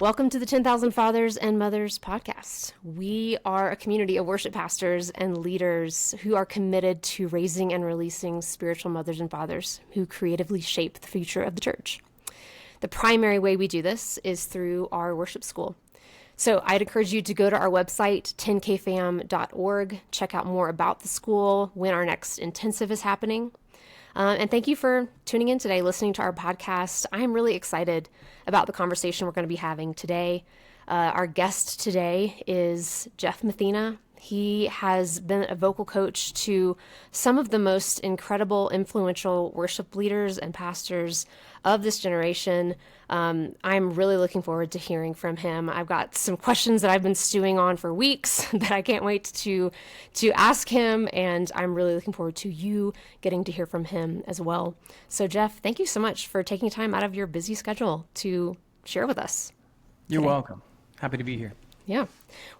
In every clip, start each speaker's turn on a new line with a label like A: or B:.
A: Welcome to the 10,000 Fathers and Mothers podcast. We are a community of worship pastors and leaders who are committed to raising and releasing spiritual mothers and fathers who creatively shape the future of the church. The primary way we do this is through our worship school. So I'd encourage you to go to our website, 10kfam.org, check out more about the school, when our next intensive is happening. And thank you for tuning in today, listening to our podcast. I am really excited about the conversation we're going to be having today. Our guest today is Jeff Mathena. He has been a vocal coach to some of the most incredible, influential worship leaders and pastors of this generation. I'm really looking forward to hearing from him. I've got some questions that I've been stewing on for weeks that I can't wait to ask him, and I'm really looking forward to you getting to hear from him as well. So Jeff, thank you so much for taking time out of your busy schedule to share with us.
B: You're welcome. Happy to be here.
A: Yeah.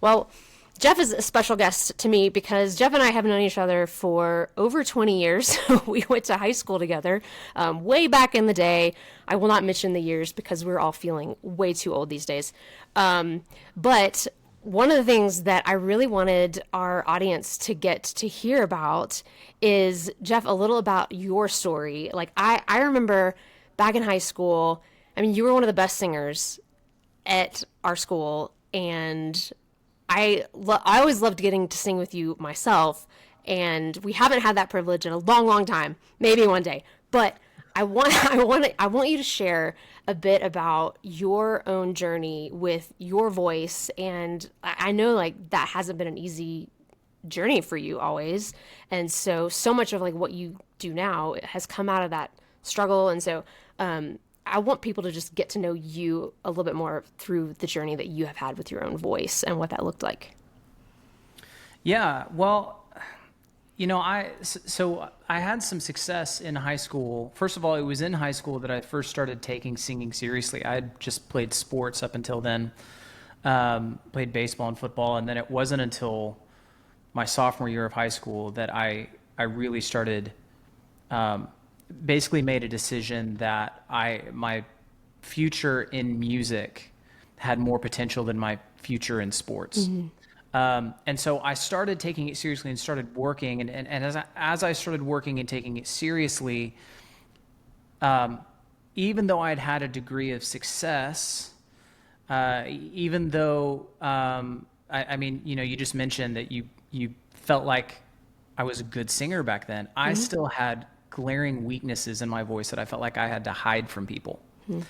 A: Well, Jeff is a special guest to me because Jeff and I have known each other for over 20 years. We went to high school together way back in the day. I will not mention the years because we're all feeling way too old these days. But one of the things that I really wanted our audience to get to hear about is, Jeff, a little about your story. Like I remember back in high school, I mean, you were one of the best singers at our school, and I always loved getting to sing with you myself, and we haven't had that privilege in a long, long time. Maybe one day, but I want you to share a bit about your own journey with your voice, and I know like that hasn't been an easy journey for you always, and so much of like what you do now has come out of that struggle, and so I want people to just get to know you a little bit more through the journey that you have had with your own voice and what that looked like.
B: Yeah, well, I had some success in high school. First of all, it was in high school that I first started taking singing seriously. I had just played sports up until then, played baseball and football, and then it wasn't until my sophomore year of high school that I really started basically made a decision that my future in music had more potential than my future in sports. Mm-hmm. And so I started taking it seriously and started working. And as I started working and taking it seriously, even though I'd had a degree of success, even though, you just mentioned that you felt like I was a good singer back then. Mm-hmm. I still had glaring weaknesses in my voice that I felt like I had to hide from people. Hmm.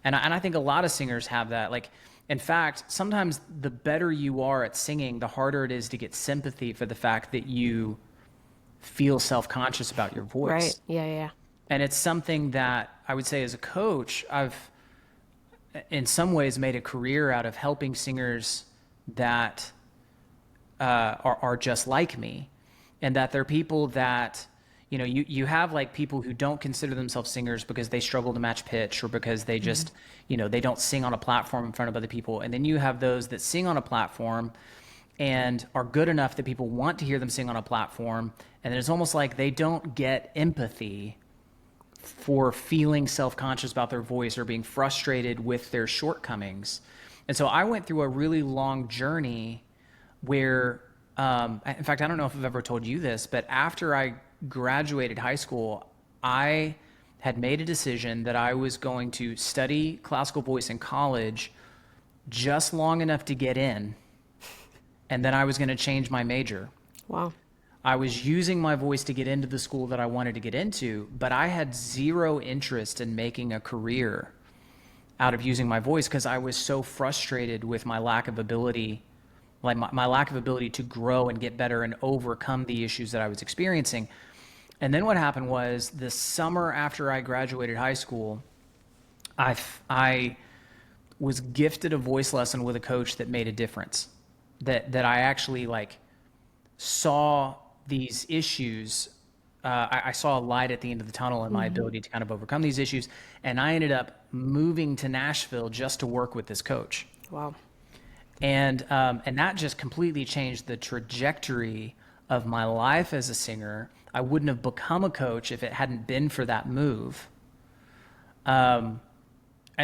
B: And I think a lot of singers have that. Like, in fact, sometimes the better you are at singing, the harder it is to get sympathy for the fact that you feel self-conscious about your voice.
A: Right. Yeah.
B: And it's something that I would say as a coach, I've in some ways made a career out of helping singers that are just like me, and that they're people that you have like people who don't consider themselves singers because they struggle to match pitch, or because they just, they don't sing on a platform in front of other people. And then you have those that sing on a platform and are good enough that people want to hear them sing on a platform. And it's almost like they don't get empathy for feeling self-conscious about their voice or being frustrated with their shortcomings. And so I went through a really long journey where, in fact, I don't know if I've ever told you this, but after I graduated high school, I had made a decision that I was going to study classical voice in college just long enough to get in, and then I was going to change my major.
A: Wow.
B: I was using my voice to get into the school that I wanted to get into, but I had zero interest in making a career out of using my voice because I was so frustrated with my lack of ability, like my lack of ability to grow and get better and overcome the issues that I was experiencing. And then what happened was, the summer after I graduated high school, I was gifted a voice lesson with a coach that made a difference. That I actually saw these issues. I saw a light at the end of the tunnel in my ability to kind of overcome these issues. And I ended up moving to Nashville just to work with this coach.
A: Wow.
B: And that just completely changed the trajectory of my life as a singer. I wouldn't have become a coach if it hadn't been for that move. And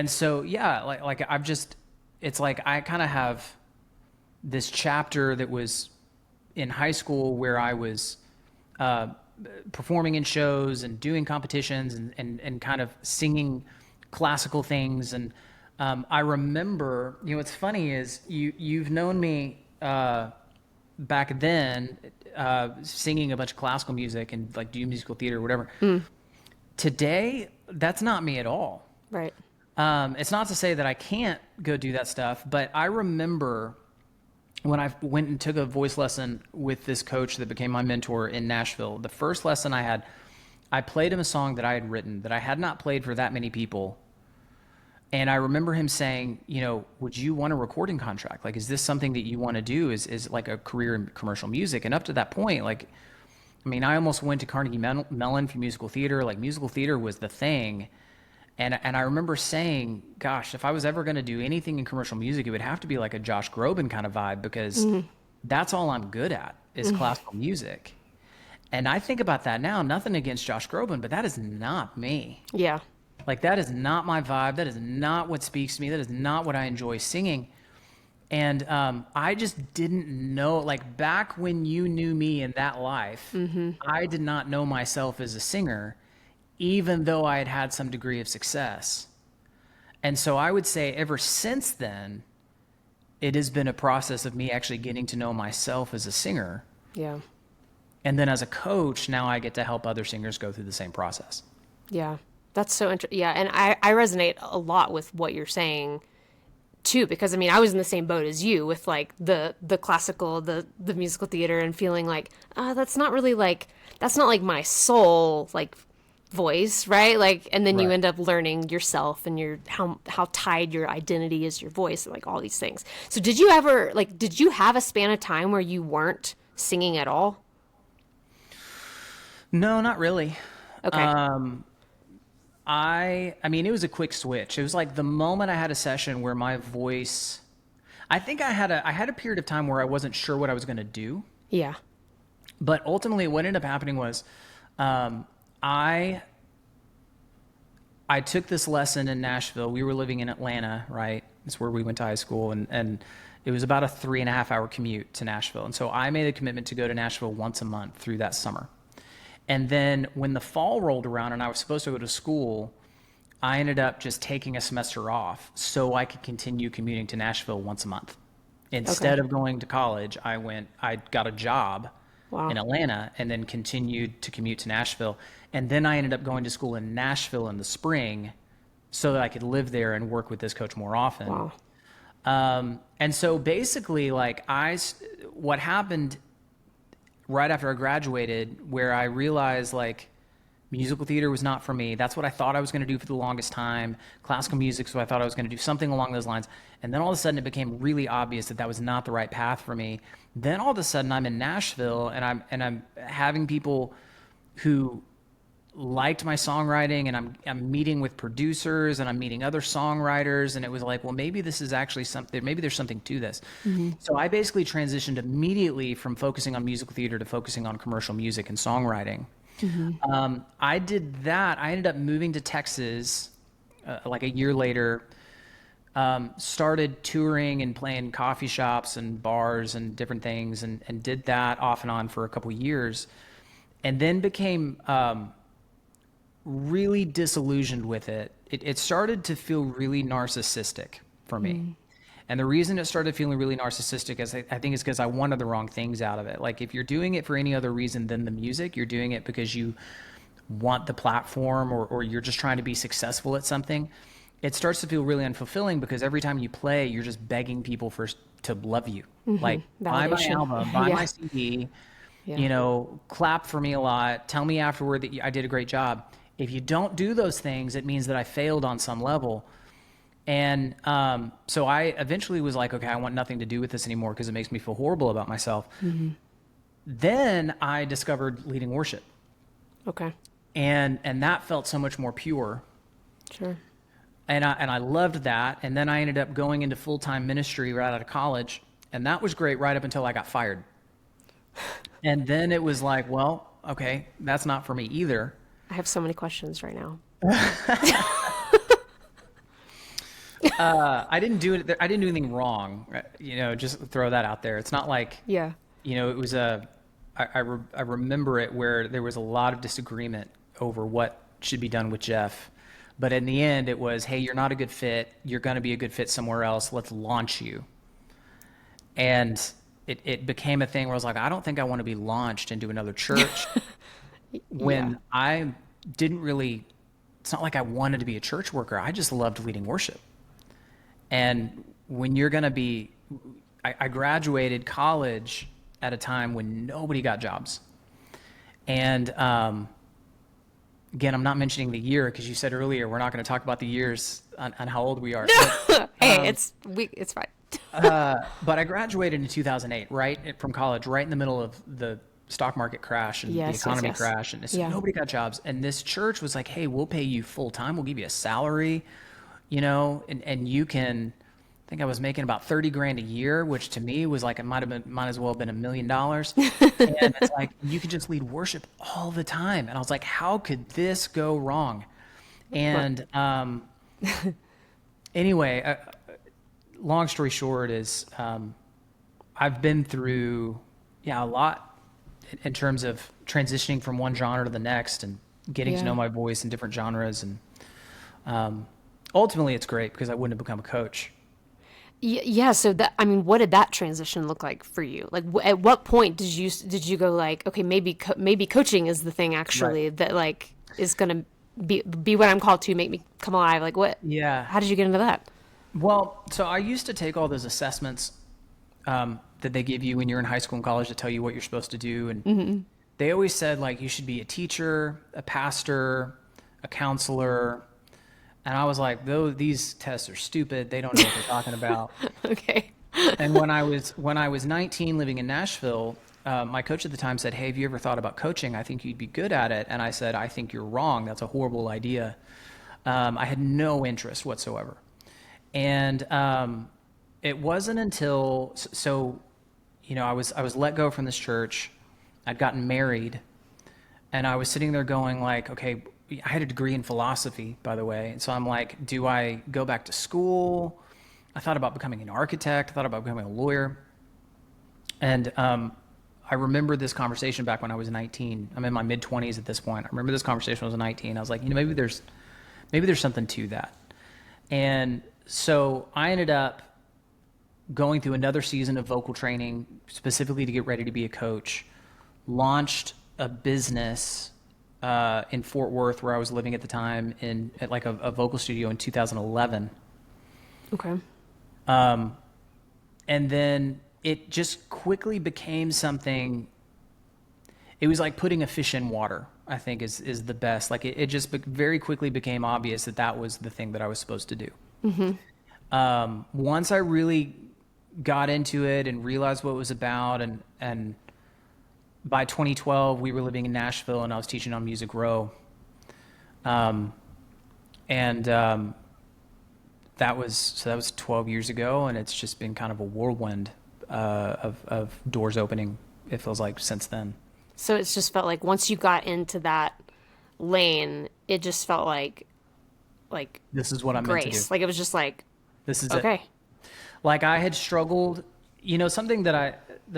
B: so, yeah, like I've just, it's like I kind of have this chapter that was in high school where I was uh, performing in shows and doing competitions and kind of singing classical things. And I remember, what's funny is you've known me back then singing a bunch of classical music and like do musical theater or whatever. Today, that's not me at all.
A: Right.
B: It's not to say that I can't go do that stuff, but I remember when I went and took a voice lesson with this coach that became my mentor in Nashville. The first lesson I had, I played him a song that I had written that I had not played for that many people. And I remember him saying, would you want a recording contract? Like, is this something that you want to do? Is like a career in commercial music? And up to that point, like, I mean, I almost went to Carnegie Mellon for musical theater. Like, musical theater was the thing. And I remember saying, gosh, if I was ever going to do anything in commercial music, it would have to be like a Josh Groban kind of vibe, because that's all I'm good at is classical music. And I think about that now, nothing against Josh Groban, but that is not me.
A: Yeah.
B: Like, that is not my vibe. That is not what speaks to me. That is not what I enjoy singing. And I just didn't know, like, back when you knew me in that life, I did not know myself as a singer, even though I had had some degree of success. And so I would say ever since then, it has been a process of me actually getting to know myself as a singer.
A: Yeah.
B: And then as a coach, now I get to help other singers go through the same process.
A: Yeah. That's so interesting. Yeah. And I resonate a lot with what you're saying too, because I mean, I was in the same boat as you with like the classical, the musical theater, and feeling like, that's not really like, that's not like my soul, like, voice, right? Like, and then you end up learning yourself and your how tied your identity is your voice, and like all these things. So did you have a span of time where you weren't singing at all?
B: No, not really.
A: Okay.
B: I mean, it was a quick switch. It was like the moment I had a session where my voice, I think I had a period of time where I wasn't sure what I was going to do.
A: Yeah.
B: But ultimately what ended up happening was, I took this lesson in Nashville. We were living in Atlanta, right? That's where we went to high school. And it was about a 3.5 hour commute to Nashville. And so I made a commitment to go to Nashville once a month through that summer. And then when the fall rolled around and I was supposed to go to school, I ended up just taking a semester off so I could continue commuting to Nashville once a month. Instead of going to college, I got a job in Atlanta and then continued to commute to Nashville. And then I ended up going to school in Nashville in the spring so that I could live there and work with this coach more often.
A: Wow.
B: And so basically, like, what happened right after I graduated, where I realized like musical theater was not for me. That's what I thought I was going to do for the longest time. Classical music, so I thought I was going to do something along those lines. And then all of a sudden it became really obvious that that was not the right path for me. Then all of a sudden I'm in Nashville and I'm having people who liked my songwriting, and I'm meeting with producers and I'm meeting other songwriters, and it was like, well, maybe this is actually something, maybe there's something to this. So I basically transitioned immediately from focusing on musical theater to focusing on commercial music and songwriting. I did that. I ended up moving to Texas like a year later, started touring and playing coffee shops and bars and different things, and did that off and on for a couple years, and then became really disillusioned with it. It started to feel really narcissistic for me. And the reason it started feeling really narcissistic is I think it's because I wanted the wrong things out of it. Like, if you're doing it for any other reason than the music, you're doing it because you want the platform, or you're just trying to be successful at something, it starts to feel really unfulfilling, because every time you play, you're just begging people to love you. Like, buy my album, buy my CD, clap for me a lot, tell me afterward that I did a great job. If you don't do those things, it means that I failed on some level. And so I eventually was like, okay, I want nothing to do with this anymore because it makes me feel horrible about myself. Then I discovered leading worship.
A: Okay.
B: And that felt so much more pure.
A: Sure.
B: And I loved that. And then I ended up going into full-time ministry right out of college. And that was great right up until I got fired. And then it was like, well, okay, that's not for me either.
A: I have so many questions right now.
B: I didn't do it. I didn't do anything wrong. Just throw that out there. It's not like,
A: Yeah.
B: it was I remember it where there was a lot of disagreement over what should be done with Jeff. But in the end, it was, hey, you're not a good fit. You're going to be a good fit somewhere else. Let's launch you. And it became a thing where I was like, I don't think I want to be launched into another church when I didn't really, it's not like I wanted to be a church worker. I just loved leading worship. And when you're going to be, I graduated college at a time when nobody got jobs. And again, I'm not mentioning the year because you said earlier we're not going to talk about the years on how old we are. But,
A: Hey, it's fine.
B: but I graduated in 2008, right from college, right in the middle of the stock market crash and the economy crash, and so nobody got jobs. And this church was like, "Hey, we'll pay you full time. We'll give you a salary, and you can." I think I was making about 30 grand a year, which to me was like, it might as well have been $1 million. And it's like, you could just lead worship all the time. And I was like, how could this go wrong? And anyway, long story short is I've been through, a lot in terms of transitioning from one genre to the next and getting to know my voice in different genres. And ultimately, it's great because I wouldn't have become a coach.
A: Yeah. So what did that transition look like for you? Like, at what point did you go like, okay, maybe coaching is the thing actually that like is gonna be what I'm called to, make me come alive? Like, what?
B: Yeah.
A: How did you get into that?
B: Well, so I used to take all those assessments that they give you when you're in high school and college to tell you what you're supposed to do, and they always said like you should be a teacher, a pastor, a counselor. And I was like, these tests are stupid. They don't know what they're talking about.
A: Okay.
B: And when I was 19 living in Nashville, my coach at the time said, hey, have you ever thought about coaching? I think you'd be good at it. And I said, I think you're wrong. That's a horrible idea. I had no interest whatsoever. And it wasn't until, I was let go from this church. I'd gotten married. And I was sitting there going like, okay, I had a degree in philosophy, by the way. And so I'm like, do I go back to school? I thought about becoming an architect. I thought about becoming a lawyer. And I remember this conversation back when I was 19. I'm in my mid-20s at this point. I remember this conversation when I was 19. I was like, maybe there's something to that. And so I ended up going through another season of vocal training, specifically to get ready to be a coach, launched a business in Fort Worth, where I was living at the time, at like a vocal studio in 2011.
A: Okay.
B: And then it just quickly became something. It was like putting a fish in water, I think is the best. Like it just very quickly became obvious that was the thing that I was supposed to do. Mm-hmm. Once I really got into it and realized what it was about, and by 2012, we were living in Nashville, and I was teaching on Music Row. That was 12 years ago, and it's just been kind of a whirlwind of doors opening, it feels like, since then.
A: So it's just felt like once you got into that lane, it just felt like
B: This is what I'm
A: grace.
B: meant to do.
A: Like it was just like,
B: This is
A: okay.
B: it. Like I had struggled, something that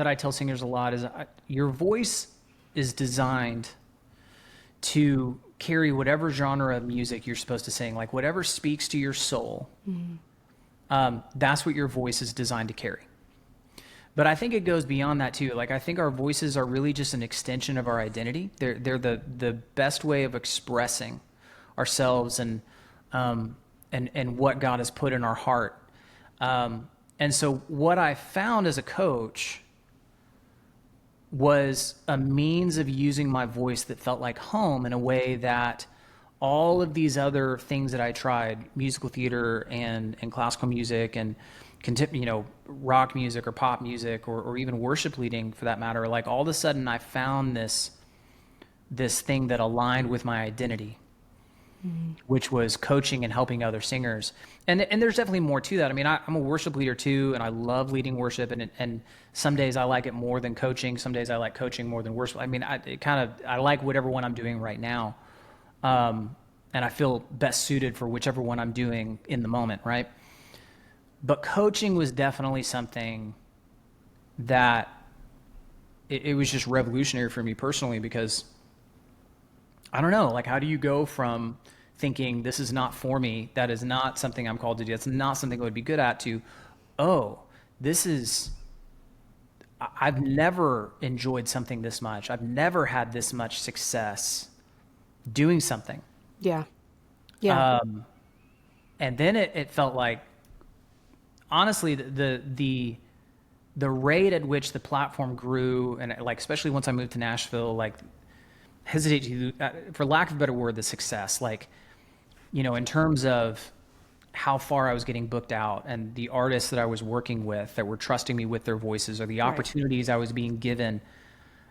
B: I tell singers a lot is your voice is designed to carry whatever genre of music you're supposed to sing, like whatever speaks to your soul. Mm-hmm. That's what your voice is designed to carry. But I think it goes beyond that too. Like I think our voices are really just an extension of our identity. They're the best way of expressing ourselves and what God has put in our heart. And so what I found as a coach was a means of using my voice that felt like home in a way that all of these other things that I tried, musical theater and classical music and rock music or pop music or even worship leading for that matter, like all of a sudden I found this thing that aligned with my identity, which was coaching and helping other singers. And there's definitely more to that. I mean, I'm a worship leader too, and I love leading worship. And some days I like it more than coaching. Some days I like coaching more than worship. I mean, I like whatever one I'm doing right now. And I feel best suited for whichever one I'm doing in the moment, right? But coaching was definitely something that it was just revolutionary for me personally, because I don't know, like, how do you go from thinking this is not for me, that is not something I'm called to do, that's not something I would be good at, to, oh, this is, I've never enjoyed something this much. I've never had this much success doing something.
A: Yeah. Yeah.
B: And then it felt like, honestly, the rate at which the platform grew, and like, especially once I moved to Nashville, like, hesitate to, for lack of a better word, the success, like, in terms of how far I was getting booked out, and the artists that I was working with that were trusting me with their voices, or the opportunities I was being given.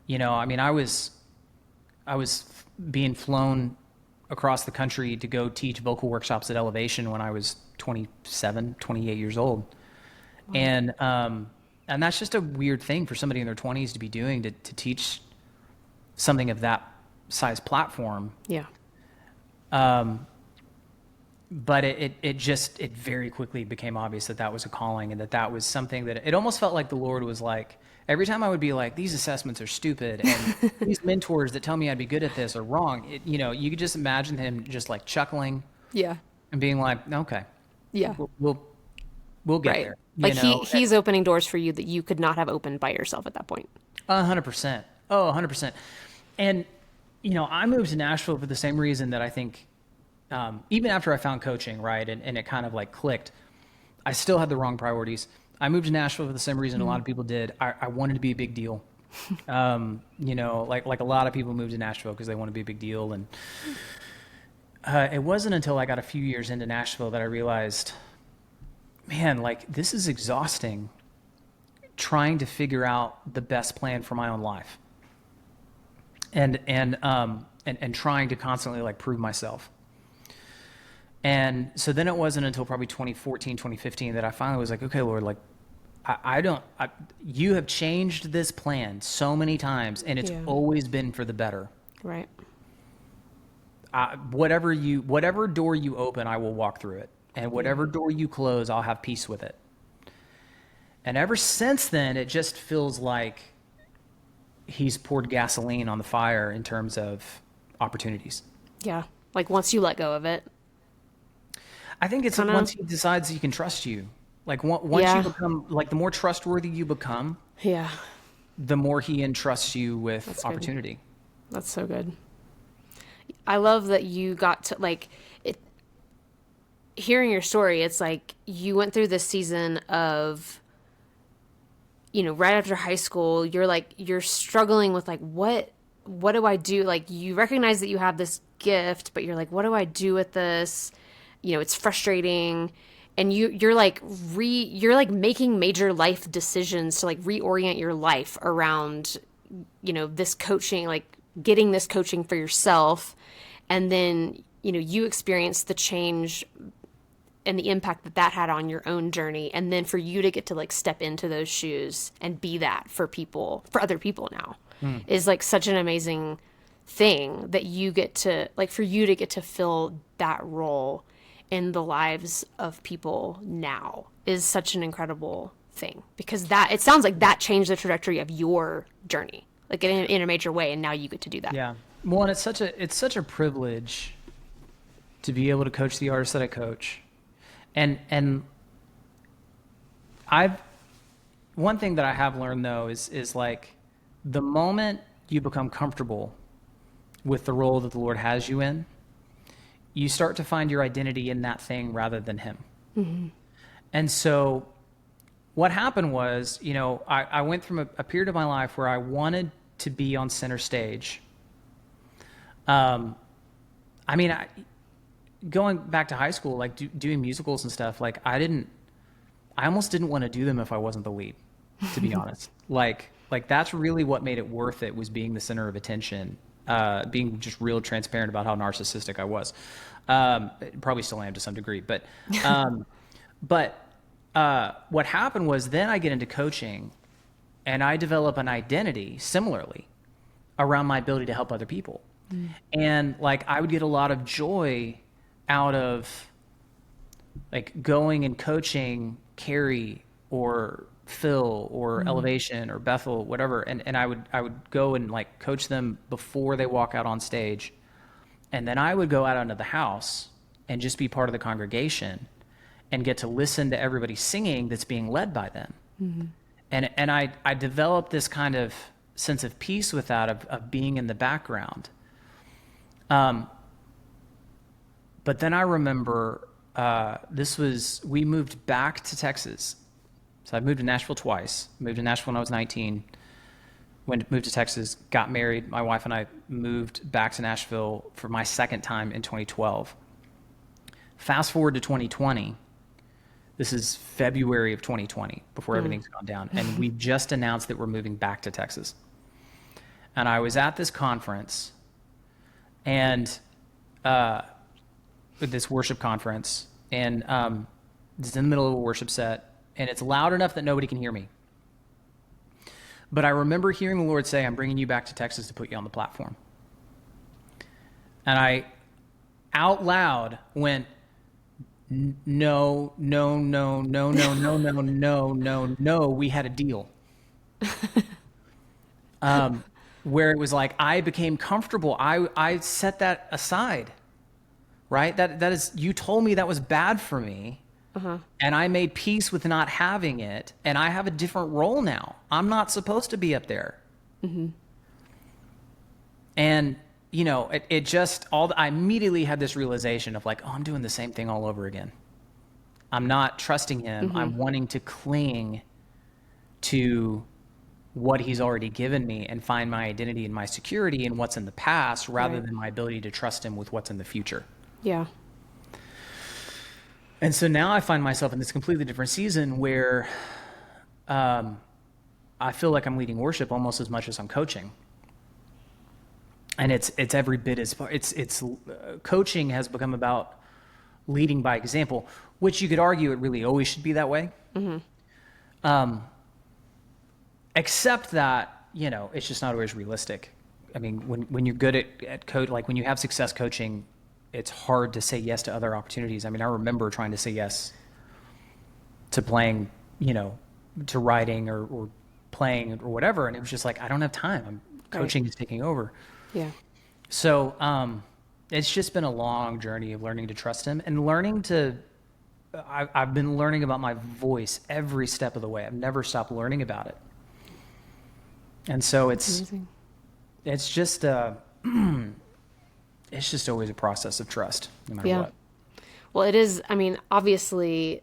B: I mean, I was being flown across the country to go teach vocal workshops at Elevation when I was 27, 28 years old. Wow. And that's just a weird thing for somebody in their 20s to be doing, to teach something of that size platform.
A: Yeah.
B: But it very quickly became obvious that was a calling, and that was something that it almost felt like the Lord was like, every time I would be like, these assessments are stupid, and these mentors that tell me I'd be good at this are wrong. You could just imagine him just like chuckling.
A: Yeah.
B: And being like, okay,
A: yeah,
B: we'll get there.
A: Like he's opening doors for you that you could not have opened by yourself at that point.
B: 100%. Oh, 100%. And, I moved to Nashville for the same reason that I think, even after I found coaching, right, and it kind of like clicked, I still had the wrong priorities. I moved to Nashville for the same reason a lot of people did. I wanted to be a big deal. Like a lot of people moved to Nashville because they want to be a big deal. And it wasn't until I got a few years into Nashville that I realized, man, like, this is exhausting, trying to figure out the best plan for my own life, and trying to constantly like prove myself. And so then it wasn't until probably 2014, 2015 that I finally was like, okay, Lord, like, you have changed this plan so many times, and it's always been for the better.
A: Right.
B: Whatever door you open, I will walk through it. And whatever door you close, I'll have peace with it. And ever since then, it just feels like he's poured gasoline on the fire in terms of opportunities.
A: Yeah. Like, once you let go of it.
B: I think it's once he decides he can trust you. Like, once you become, like, the more trustworthy you become, the more he entrusts you with opportunity.
A: Good. That's so good. I love that you got to, like, it. Hearing your story, it's like you went through this season of, right after high school, you're struggling with, like, what do I do? Like, you recognize that you have this gift, but you're like, what do I do with this? It's frustrating. And you're making major life decisions to, like, reorient your life around, this coaching, like getting this coaching for yourself. And then, you experience the change and the impact that had on your own journey. And then for you to get to, like, step into those shoes and be that for other people now is, like, such an amazing thing that you get to, like, for you to get to fill that role in the lives of people now is such an incredible thing, because it sounds like that changed the trajectory of your journey, like, in a major way. And now you get to do that. Yeah.
B: Well, and it's such a privilege to be able to coach the artists that I coach. And one thing that I have learned, though, is like, the moment you become comfortable with the role that the Lord has you in, you start to find your identity in that thing rather than him. Mm-hmm. And so what happened was, I went from a period of my life where I wanted to be on center stage. Going back to high school, like, doing musicals and stuff, like, I almost didn't want to do them if I wasn't the lead, to be honest. Like that's really what made it worth it, was being the center of attention, being just real transparent about how narcissistic I was. Probably still am to some degree, but what happened was, then I get into coaching and I develop an identity similarly around my ability to help other people. Mm. And, like, I would get a lot of joy out of, like, going and coaching Kari or Phil or Elevation or Bethel, whatever. And I would go and like coach them before they walk out on stage. And then I would go out onto the house and just be part of the congregation and get to listen to everybody singing that's being led by them. And I developed this kind of sense of peace with that, of being in the background. But then I remember we moved back to Texas. So I moved to Nashville twice. Moved to Nashville when I was 19. Moved to Texas, got married. My wife and I moved back to Nashville for my second time in 2012. Fast forward to 2020. This is February of 2020, before everything's gone down. And we just announced that we're moving back to Texas. And I was at this conference, and this worship conference, and it's in the middle of a worship set, and it's loud enough that nobody can hear me. But I remember hearing the Lord say, I'm bringing you back to Texas to put you on the platform. And I, out loud, went, no, no, no, no, no, no, no, no, no, no, we had a deal. Where it was like, I became comfortable. I set that aside, right? That is, you told me that was bad for me. And I made peace with not having it, and I have a different role now. I'm not supposed to be up there. And, you know, I immediately had this realization of like, oh, I'm doing the same thing all over again. I'm not trusting him. I'm wanting to cling to what he's already given me and find my identity and my security in what's in the past, rather than my ability to trust him with what's in the future.
A: Yeah.
B: And so now I find myself in this completely different season where I feel like I'm leading worship almost as much as I'm coaching. And it's every bit as far. Coaching has become about leading by example, which you could argue it really always should be that way. Except that, you know, it's just not always realistic. I mean, when you're good at coach, like when you have success coaching, it's hard to say yes to other opportunities. I mean, I remember trying to say yes to playing, you know, to writing or playing or whatever. And it was just like, I don't have time. Coaching is taking over.
A: Yeah.
B: So it's just been a long journey of learning to trust him and learning to, I've been learning about my voice every step of the way. I've never stopped learning about it. And so it's just, it's just always a process of trust, no matter what.
A: Well, it is. I mean, obviously,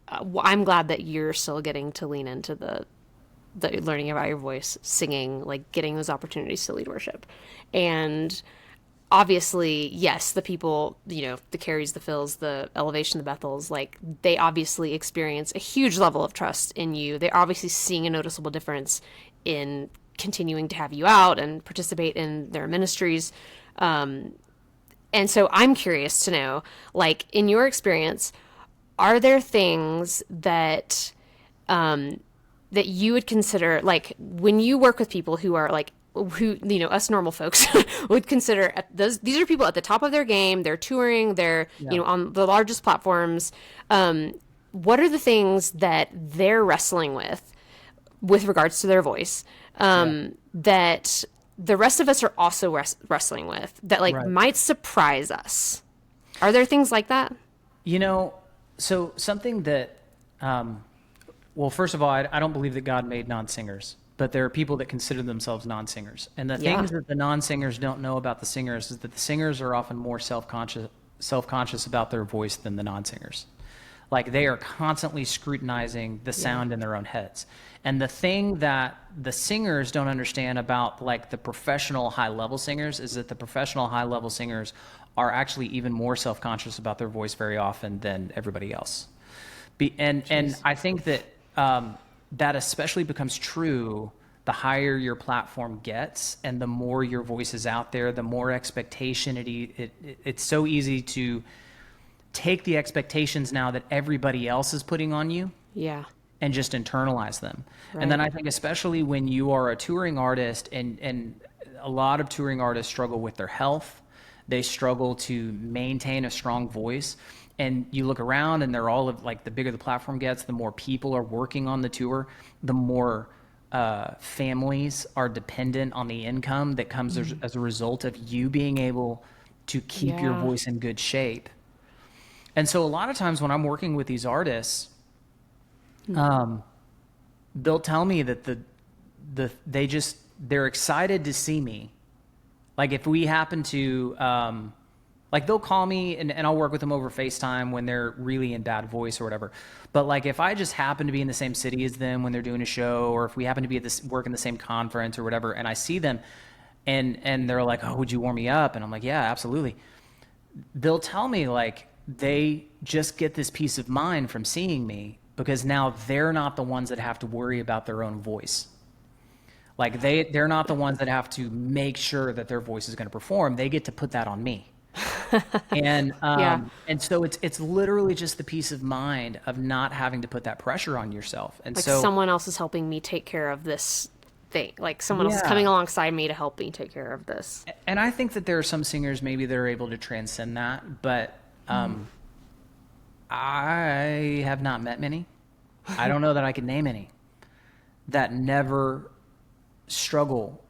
A: I'm glad that you're still getting to lean into the learning about your voice, singing, like getting those opportunities to lead worship. And obviously, yes, the people, you know, the Karis, the Phils, the Elevation, the Bethels, like they obviously experience a huge level of trust in you. They're obviously seeing a noticeable difference in continuing to have you out and participate in their ministries. And so I'm curious to know, like, in your experience, are there things that, that you would consider, like, when you work with people who are like, who, you know, us normal folks would consider these are people at the top of their game, they're touring, they're, you know, on the largest platforms. What are the things that they're wrestling with regards to their voice, that the rest of us are also wrestling with, that like might surprise us? Are there things like that?
B: You know, so something that, well, first of all, I don't believe that God made non-singers, but there are people that consider themselves non-singers. And the things that the non-singers don't know about the singers is that the singers are often more self-conscious about their voice than the non-singers. Like they are constantly scrutinizing the sound in their own heads. And the thing that the singers don't understand about like the professional high-level singers is that the professional high-level singers are actually even more self-conscious about their voice very often than everybody else. And I think that that especially becomes true the higher your platform gets and the more your voice is out there, the more expectation it's so easy to take the expectations now that everybody else is putting on you.
A: Yeah.
B: And just internalize them. Right. And then I think especially when you are a touring artist, and a lot of touring artists struggle with their health, they struggle to maintain a strong voice. And you look around and they're all of like, the bigger the platform gets, the more people are working on the tour, the more families are dependent on the income that comes as a result of you being able to keep your
A: Yeah.
B: voice in good shape. And so a lot of times when I'm working with these artists, they'll tell me that they're excited to see me. Like if we happen to, like they'll call me and I'll work with them over FaceTime when they're really in bad voice or whatever. But like if I just happen to be in the same city as them when they're doing a show, or if we happen to be at this work in the same conference or whatever, and I see them and they're like, "Oh, would you warm me up?" And I'm like, "Yeah, absolutely." They'll tell me like they just get this peace of mind from seeing me because now they're not the ones that have to worry about their own voice. Like they're not the ones that have to make sure that their voice is going to perform. They get to put that on me. And
A: Yeah.
B: and so it's literally just the peace of mind of not having to put that pressure on yourself. And
A: Like
B: so
A: someone else is helping me take care of this thing. Like someone else is
B: yeah.
A: coming alongside me to help me take care of this.
B: And I think that there are some singers maybe that are able to transcend that, but I have not met many. I don't know that I could name any that never struggle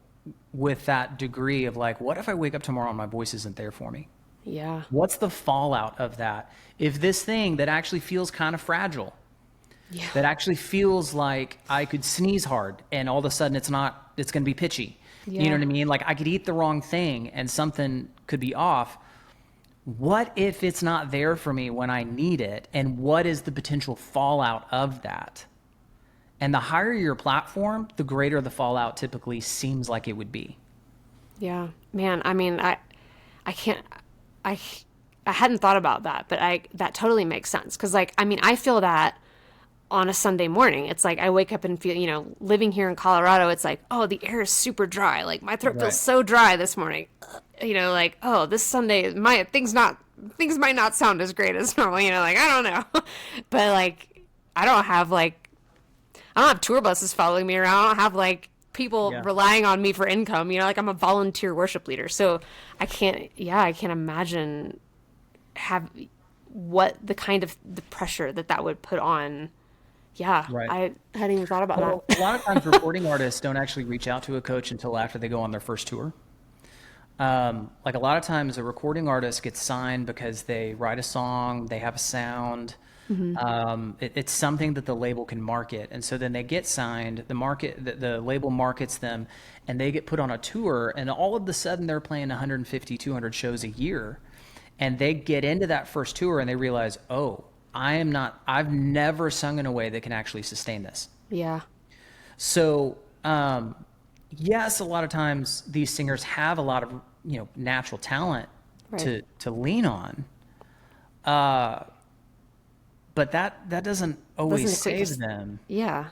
B: with that degree of like, what if I wake up tomorrow and my voice isn't there for me?
A: Yeah.
B: What's the fallout of that? If this thing that actually feels kind of fragile,
A: Yeah.
B: that actually feels like I could sneeze hard and all of a sudden it's going to be pitchy. You know
A: Yeah.
B: what I mean? Like I could eat the wrong thing and something could be off. What if it's not there for me when I need it? And what is the potential fallout of that? And the higher your platform, the greater the fallout typically seems like it would be.
A: Yeah. Man, I mean, I can't I I hadn't thought about that, but that totally makes sense cuz like I mean, I feel that on a Sunday morning. It's like I wake up and feel, living here in Colorado, it's like, oh, the air is super dry. Like my throat feels
B: Right.
A: so dry this morning. Like, oh, this Sunday things might not sound as great as normal, like I don't know. But like I don't have like I don't have tour buses following me around. I don't have like people
B: Yeah.
A: relying on me for income, like I'm a volunteer worship leader. So I can't imagine have what the kind of the pressure that would put on. Yeah,
B: Right.
A: I hadn't even thought about
B: Well,
A: that.
B: a lot of times recording artists don't actually reach out to a coach until after they go on their first tour. Like a lot of times a recording artist gets signed because they write a song, they have a sound. It's something that the label can market. And so then they get signed, the label markets them and they get put on a tour and all of a sudden they're playing 150, 200 shows a year. And they get into that first tour and they realize, oh, I've never sung in a way that can actually sustain this.
A: Yeah.
B: So, yes, a lot of times these singers have a lot of, natural talent
A: Right.
B: to lean on. But that doesn't always
A: Doesn't equate
B: save
A: to
B: them.
A: Yeah.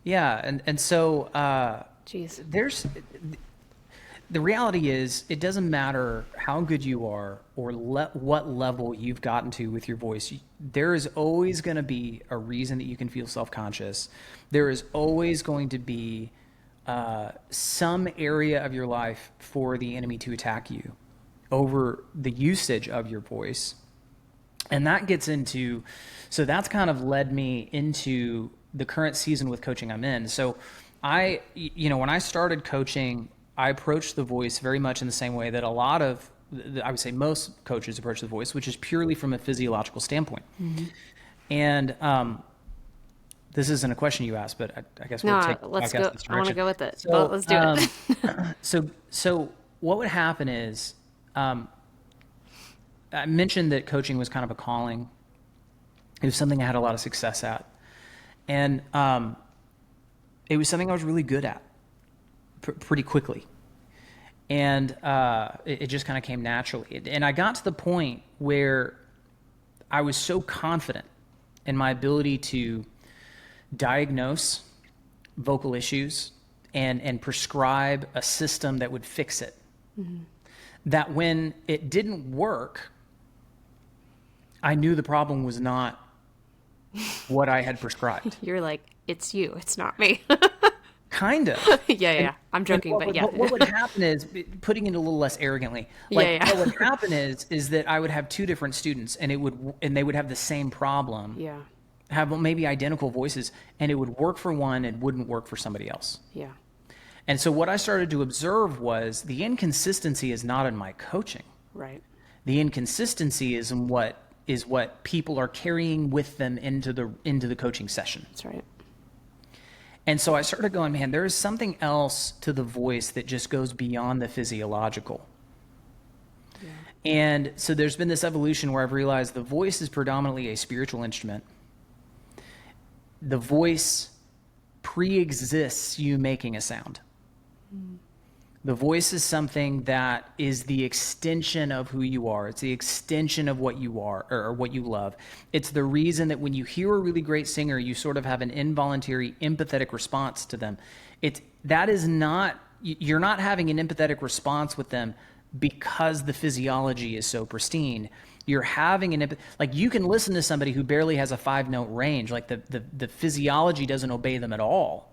B: Yeah. And so,
A: Jeez.
B: the reality is it doesn't matter how good you are or what level you've gotten to with your voice. There is always going to be a reason that you can feel self-conscious. There is always going to be some area of your life for the enemy to attack you over the usage of your voice. And that gets into, so that's kind of led me into the current season with coaching I'm in. So when I started coaching, I approached the voice very much in the same way that a lot of, I would say most coaches approach the voice, which is purely from a physiological standpoint. Mm-hmm. And this isn't a question you asked, but I guess we'll
A: No,
B: take the
A: let's
B: podcast
A: go.
B: this
A: I want to
B: direction.
A: go with it.
B: So,
A: Well, let's do it.
B: So what would happen is, I mentioned that coaching was kind of a calling. It was something I had a lot of success at. And it was something I was really good at pretty quickly. And it just kind of came naturally. And I got to the point where I was so confident in my ability to diagnose vocal issues and prescribe a system that would fix it. Mm-hmm. That when it didn't work, I knew the problem was not what I had prescribed.
A: You're like, it's you. It's not me.
B: kind of.
A: Yeah. I'm joking,
B: What
A: but yeah.
B: what would happen is, putting it a little less arrogantly, like
A: Yeah.
B: what would happen is that I would have two different students, and they would have the same problem,
A: Yeah.
B: have maybe identical voices, and it would work for one and wouldn't work for somebody else.
A: Yeah.
B: And so what I started to observe was the inconsistency is not in my coaching.
A: Right.
B: The inconsistency is in what people are carrying with them into the coaching session.
A: That's right.
B: And so I started going, man, there is something else to the voice that just goes beyond the physiological. Yeah. And so there's been this evolution where I've realized the voice is predominantly a spiritual instrument. The voice pre-exists you making a sound. The voice is something that is the extension of who you are. It's the extension of what you are, or what you love. It's the reason that when you hear a really great singer, you sort of have an involuntary empathetic response to them. You're not having an empathetic response with them because the physiology is so pristine. You're having like, you can listen to somebody who barely has a 5-note range, like the physiology doesn't obey them at all.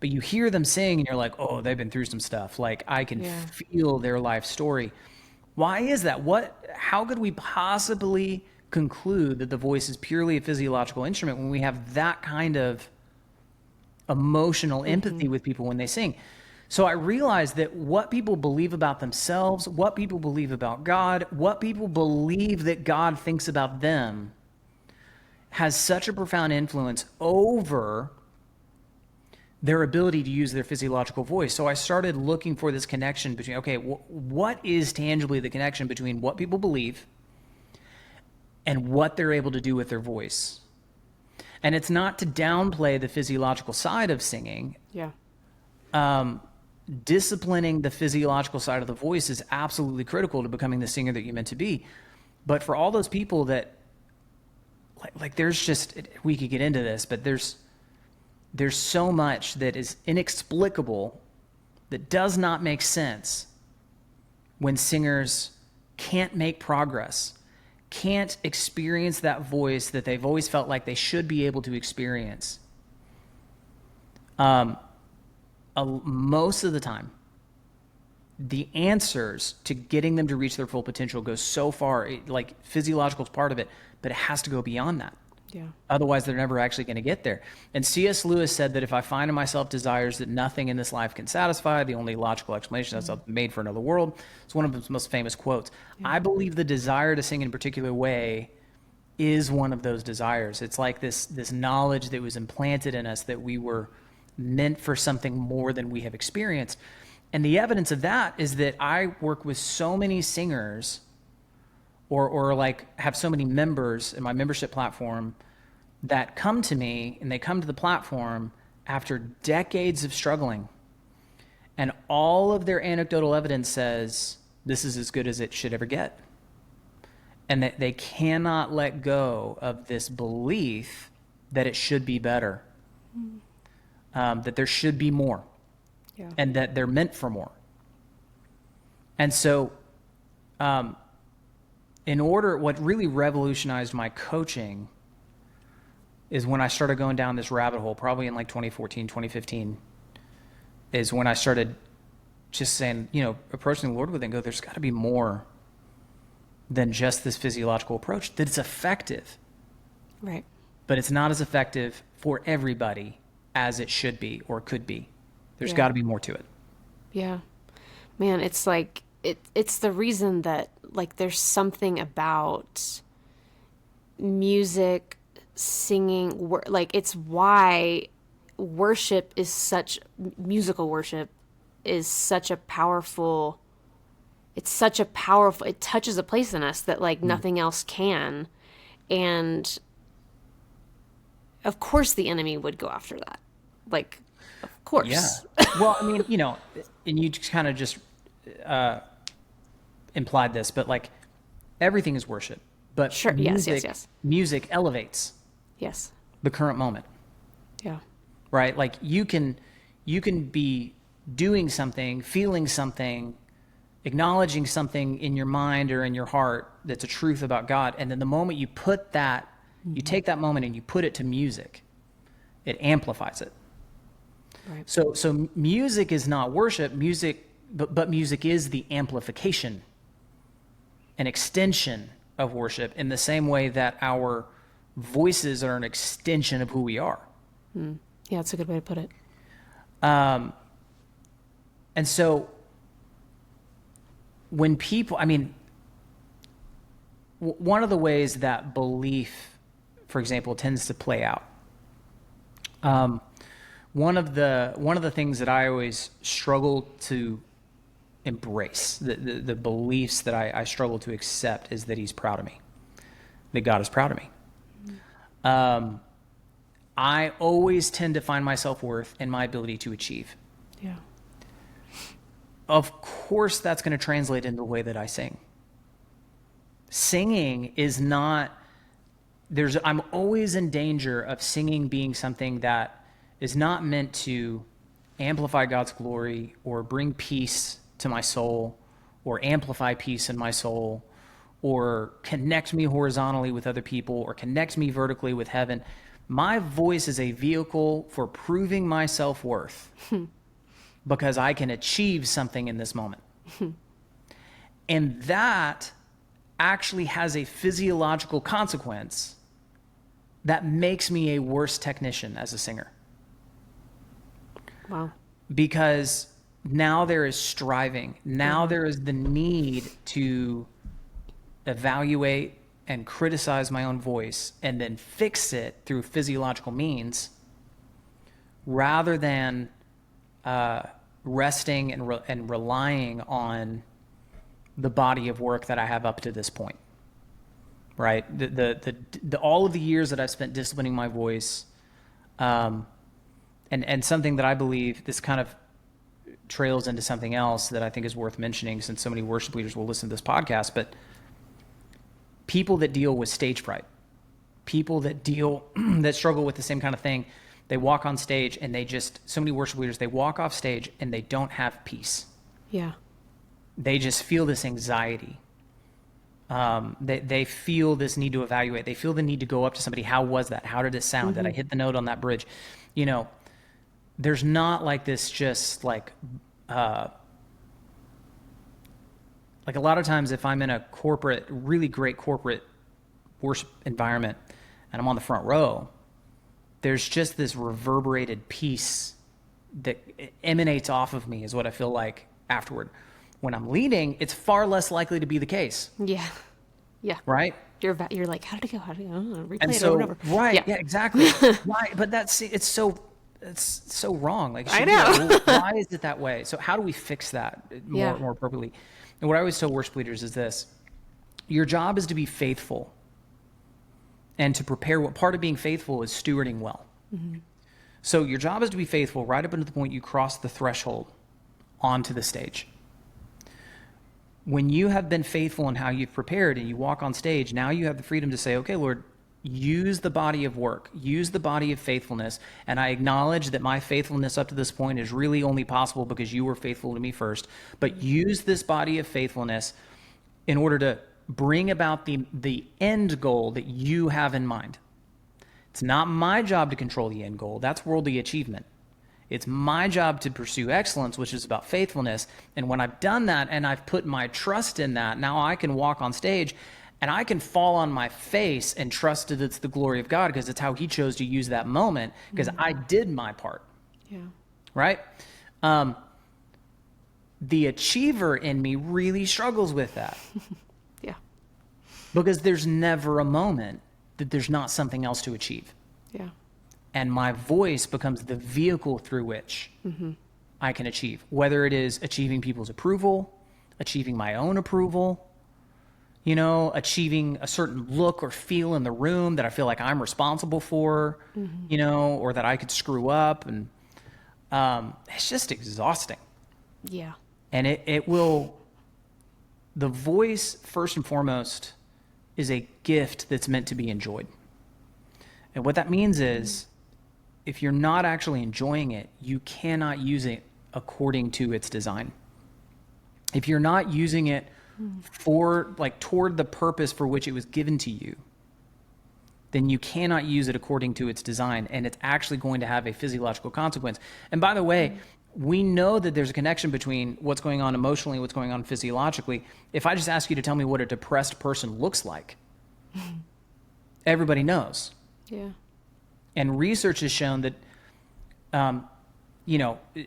B: But you hear them sing and you're like, oh, they've been through some stuff. Like, I can feel their life story. Why is that? How could we possibly conclude that the voice is purely a physiological instrument when we have that kind of emotional empathy with people when they sing? So I realized that what people believe about themselves, what people believe about God, what people believe that God thinks about them has such a profound influence over their ability to use their physiological voice. So I started looking for this connection between, okay, what is tangibly the connection between what people believe and what they're able to do with their voice? And it's not to downplay the physiological side of singing.
A: Yeah.
B: Disciplining the physiological side of the voice is absolutely critical to becoming the singer that you're meant to be. But for all those people that, like there's just, we could get into this, but there's so much that is inexplicable, that does not make sense when singers can't make progress, can't experience that voice that they've always felt like they should be able to experience. Most of the time, the answers to getting them to reach their full potential goes so far, like physiological is part of it, but it has to go beyond that.
A: Yeah.
B: Otherwise, they're never actually going to get there. And C.S. Lewis said that if I find in myself desires that nothing in this life can satisfy, the only logical explanation is I've made for another world. It's one of his most famous quotes. Yeah. I believe the desire to sing in a particular way is one of those desires. It's like this knowledge that was implanted in us that we were meant for something more than we have experienced. And the evidence of that is that I work with so many singers or like have so many members in my membership platform that come to me, and they come to the platform after decades of struggling, and all of their anecdotal evidence says this is as good as it should ever get. And that they cannot let go of this belief that it should be better, that there should be more, and that they're meant for more. And so, what really revolutionized my coaching is when I started going down this rabbit hole, probably in like 2014, 2015, is when I started just saying, approaching the Lord with it and go, there's got to be more than just this physiological approach, that it's effective.
A: Right.
B: But it's not as effective for everybody as it should be or could be. There's got to be more to it.
A: Yeah. Man, it's like, it's the reason that, like, there's something about music, singing, like, it's why musical worship is such a powerful, it touches a place in us that, like, nothing else can. And of course the enemy would go after that. Like, of course.
B: Yeah. Well, I mean, and you just kind of just implied this, but like everything is worship. But
A: sure, yes.
B: Music elevates the current moment.
A: Yeah.
B: Right? Like you can be doing something, feeling something, acknowledging something in your mind or in your heart that's a truth about God, and then the moment you put that, you take that moment and you put it to music, it amplifies it.
A: Right.
B: So music is not worship. But music is the amplification, an extension of worship, in the same way that our voices are an extension of who we are.
A: Yeah, that's a good way to put it.
B: And so when people, one of the ways that belief, for example, tends to play out, one of the things that I always struggle to embrace, the beliefs that I struggle to accept, is that he's proud of me, that God is proud of me. I always tend to find my self-worth in my ability to achieve.
A: Yeah.
B: Of course, that's going to translate into the way that I sing. Singing is not, I'm always in danger of singing being something that is not meant to amplify God's glory or bring peace to my soul or amplify peace in my soul or connect me horizontally with other people or connect me vertically with heaven. My voice is a vehicle for proving my self-worth because I can achieve something in this moment. And that actually has a physiological consequence that makes me a worse technician as a singer.
A: Wow.
B: Because now there is striving. Now there is the need to evaluate and criticize my own voice and then fix it through physiological means, rather than resting and relying on the body of work that I have up to this point. Right? The all of the years that I've spent disciplining my voice, and something that I believe, this kind of trails into something else that I think is worth mentioning, since so many worship leaders will listen to this podcast, but people that deal with stage fright, people that that struggle with the same kind of thing, they walk on stage and so many worship leaders, they walk off stage and they don't have peace.
A: Yeah.
B: They just feel this anxiety. They feel this need to evaluate. They feel the need to go up to somebody. How was that? How did it sound? Did I hit the note on that bridge? There's not like this, just like a lot of times if I'm in a really great corporate worship environment and I'm on the front row, there's just this reverberated peace that emanates off of me, is what I feel like afterward. When I'm leading, it's far less likely to be the case.
A: Yeah. Yeah.
B: Right?
A: You're like, how did it go? Replay
B: And
A: it
B: so,
A: over and over.
B: right. Yeah, exactly. Why? But it's so wrong. Like,
A: I know.
B: Why is it that way? So how do we fix that more appropriately? And what I always tell worship leaders is this: your job is to be faithful and to prepare. What part of being faithful is stewarding well. Mm-hmm. So your job is to be faithful right up until the point you cross the threshold onto the stage. When you have been faithful in how you've prepared and you walk on stage, now you have the freedom to say, okay, Lord, use the body of work, use the body of faithfulness. And I acknowledge that my faithfulness up to this point is really only possible because you were faithful to me first. But use this body of faithfulness in order to bring about the end goal that you have in mind. It's not my job to control the end goal. That's worldly achievement. It's my job to pursue excellence, which is about faithfulness. And when I've done that and I've put my trust in that, now I can walk on stage and I can fall on my face and trust that it's the glory of God, because it's how he chose to use that moment, because I did my part.
A: Yeah.
B: Right? The achiever in me really struggles with that.
A: Yeah.
B: Because there's never a moment that there's not something else to achieve.
A: Yeah.
B: And my voice becomes the vehicle through which I can achieve, whether it is achieving people's approval, achieving my own approval, achieving a certain look or feel in the room that I feel like I'm responsible for, or that I could screw up. And it's just exhausting.
A: Yeah.
B: And the voice, first and foremost, is a gift that's meant to be enjoyed. And what that means is, if you're not actually enjoying it, you cannot use it according to its design. If you're not using it toward the purpose for which it was given to you, then you cannot use it according to its design, and it's actually going to have a physiological consequence. And by the way, we know that there's a connection between what's going on emotionally and what's going on physiologically. If I just ask you to tell me what a depressed person looks like, everybody knows.
A: Yeah.
B: And research has shown that,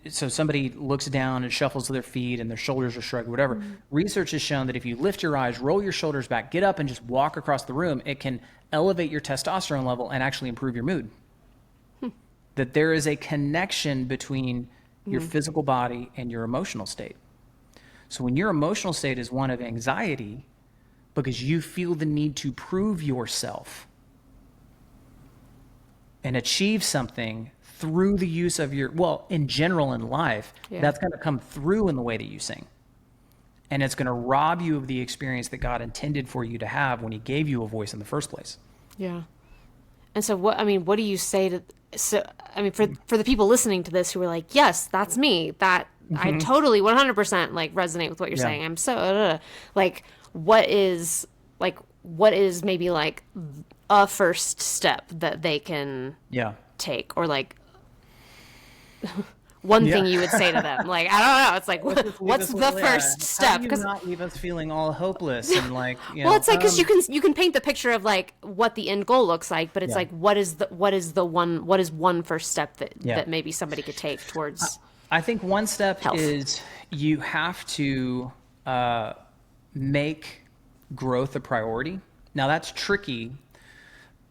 B: so somebody looks down and shuffles their feet and their shoulders are shrugged, whatever. Mm-hmm. Research has shown that if you lift your eyes, roll your shoulders back, get up and just walk across the room, it can elevate your testosterone level and actually improve your mood. That there is a connection between your physical body and your emotional state. So when your emotional state is one of anxiety, because you feel the need to prove yourself and achieve something through the use of in general in life, that's going to come through in the way that you sing. And it's going to rob you of the experience that God intended for you to have when he gave you a voice in the first place.
A: Yeah. And so what do you say to, for the people listening to this who are like, yes, that's me, that I totally 100% like resonate with what you're saying. I'm so what is maybe like a first step that they can take, or like one thing you would say to them? Like, I don't know. It's like, what's the first step?
B: Because not leave us feeling all hopeless and like,
A: well, it's like, because you can paint the picture of like what the end goal looks like, but it's like, what is one first step that maybe somebody could take towards?
B: I think one step
A: health
B: is you have to make growth a priority. Now that's tricky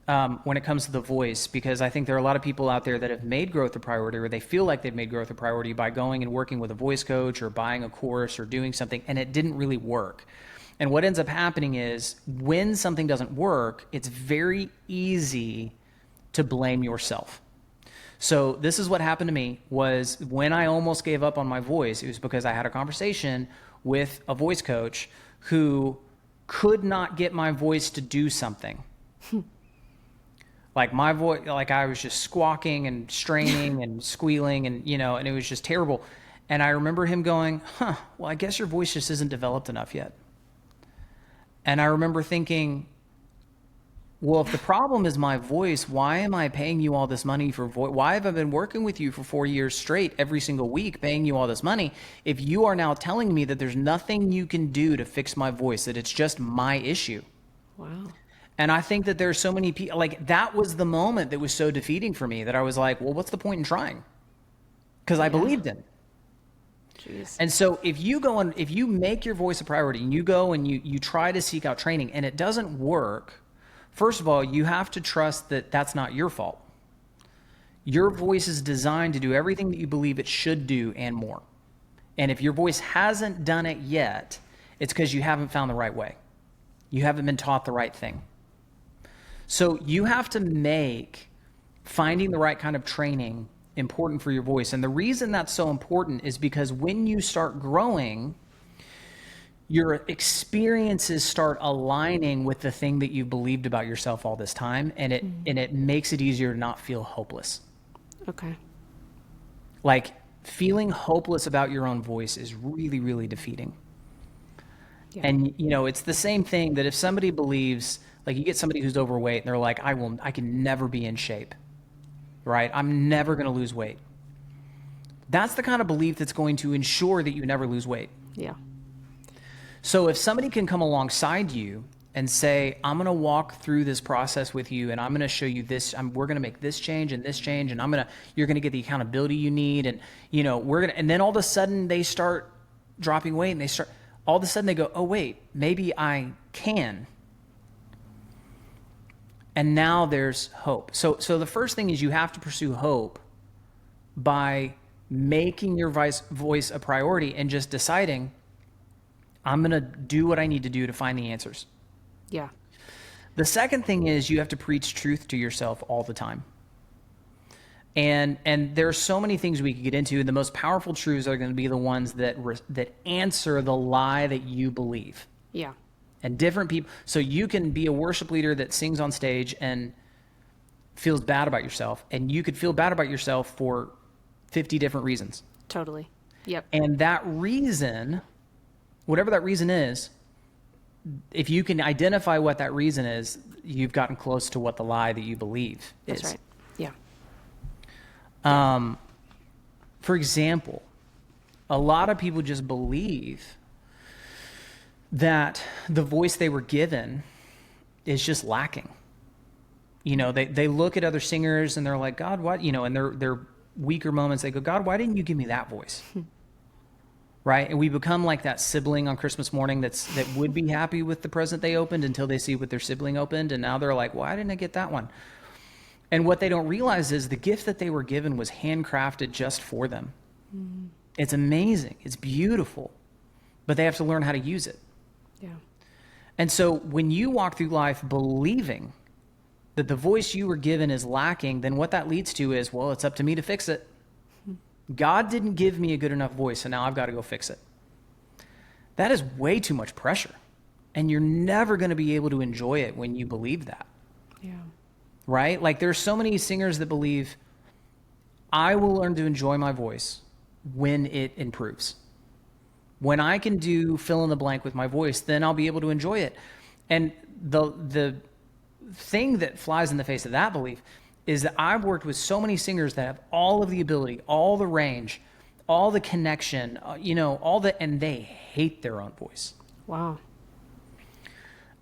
B: when it comes to the voice, because I think there are a lot of people out there that have made growth a priority, or they feel like they've made growth a priority by going and working with a voice coach or buying a course or doing something, and it didn't really work. And what ends up happening is when something doesn't work, it's very easy to blame yourself. So this is what happened to me, was when I almost gave up on my voice, it was because I had a conversation with a voice coach who could not get my voice to do something. Like my voice, like I was just squawking and straining and squealing and it was just terrible. And I remember him going, well, I guess your voice just isn't developed enough yet. And I remember thinking, well, if the problem is my voice, why am I paying you all this money for voice? Why have I been working with you for 4 years straight, every single week, paying you all this money, if you are now telling me that there's nothing you can do to fix my voice, that it's just my issue?
A: Wow.
B: And I think that there's so many people, like that was the moment that was so defeating for me, that I was like, well, what's the point in trying? Because I believed in.
A: Jeez.
B: And so if you make your voice a priority and you go and you try to seek out training and it doesn't work, first of all, you have to trust that that's not your fault. Your voice is designed to do everything that you believe it should do and more. And if your voice hasn't done it yet, it's because you haven't found the right way. You haven't been taught the right thing. So you have to make finding the right kind of training important for your voice. And the reason that's so important is because when you start growing, your experiences start aligning with the thing that you've believed about yourself all this time, and it makes it easier to not feel hopeless.
A: Okay.
B: Like feeling hopeless about your own voice is really, really defeating. Yeah. And it's the same thing that if somebody believes, like you get somebody who's overweight and they're like, I can never be in shape, right? I'm never going to lose weight. That's the kind of belief that's going to ensure that you never lose weight.
A: Yeah. So
B: if somebody can come alongside you and say, I'm going to walk through this process with you, and I'm going to show you this, we're going to make this change, and you're going to get the accountability you need. And, and then all of a sudden they start dropping weight, and all of a sudden they go, oh wait, maybe I can. And now there's hope. So the first thing is you have to pursue hope by making your voice a priority and just deciding, I'm going to do what I need to do to find the answers.
A: Yeah.
B: The second thing is you have to preach truth to yourself all the time. And there are so many things we could get into, and the most powerful truths are going to be the ones that answer the lie that you believe.
A: Yeah.
B: And different people, so you can be a worship leader that sings on stage and feels bad about yourself, and you could feel bad about yourself for 50 different reasons.
A: Totally. Yep.
B: And that reason, whatever that reason is, if you can identify what that reason is, you've gotten close to what the lie that you believe is.
A: That's right. Yeah.
B: For example, a lot of people just believe that the voice they were given is just lacking. They look at other singers and they're like, God, what, in their weaker moments, they go, God, why didn't you give me that voice? Right? And we become like that sibling on Christmas morning that would be happy with the present they opened until they see what their sibling opened. And now they're like, why didn't I get that one? And what they don't realize is the gift that they were given was handcrafted just for them. Mm-hmm. It's amazing. It's beautiful. But they have to learn how to use it.
A: Yeah.
B: And so when you walk through life believing that the voice you were given is lacking, then what that leads to is, well, it's up to me to fix it. God didn't give me a good enough voice, so now I've got to go fix it. That is way too much pressure. And you're never going to be able to enjoy it when you believe that.
A: Yeah.
B: Right? Like there's so many singers that believe, I will learn to enjoy my voice when it improves. When I can do fill in the blank with my voice, then I'll be able to enjoy it. And the thing that flies in the face of that belief is that I've worked with so many singers that have all of the ability, all the range, all the connection, and they hate their own voice.
A: Wow.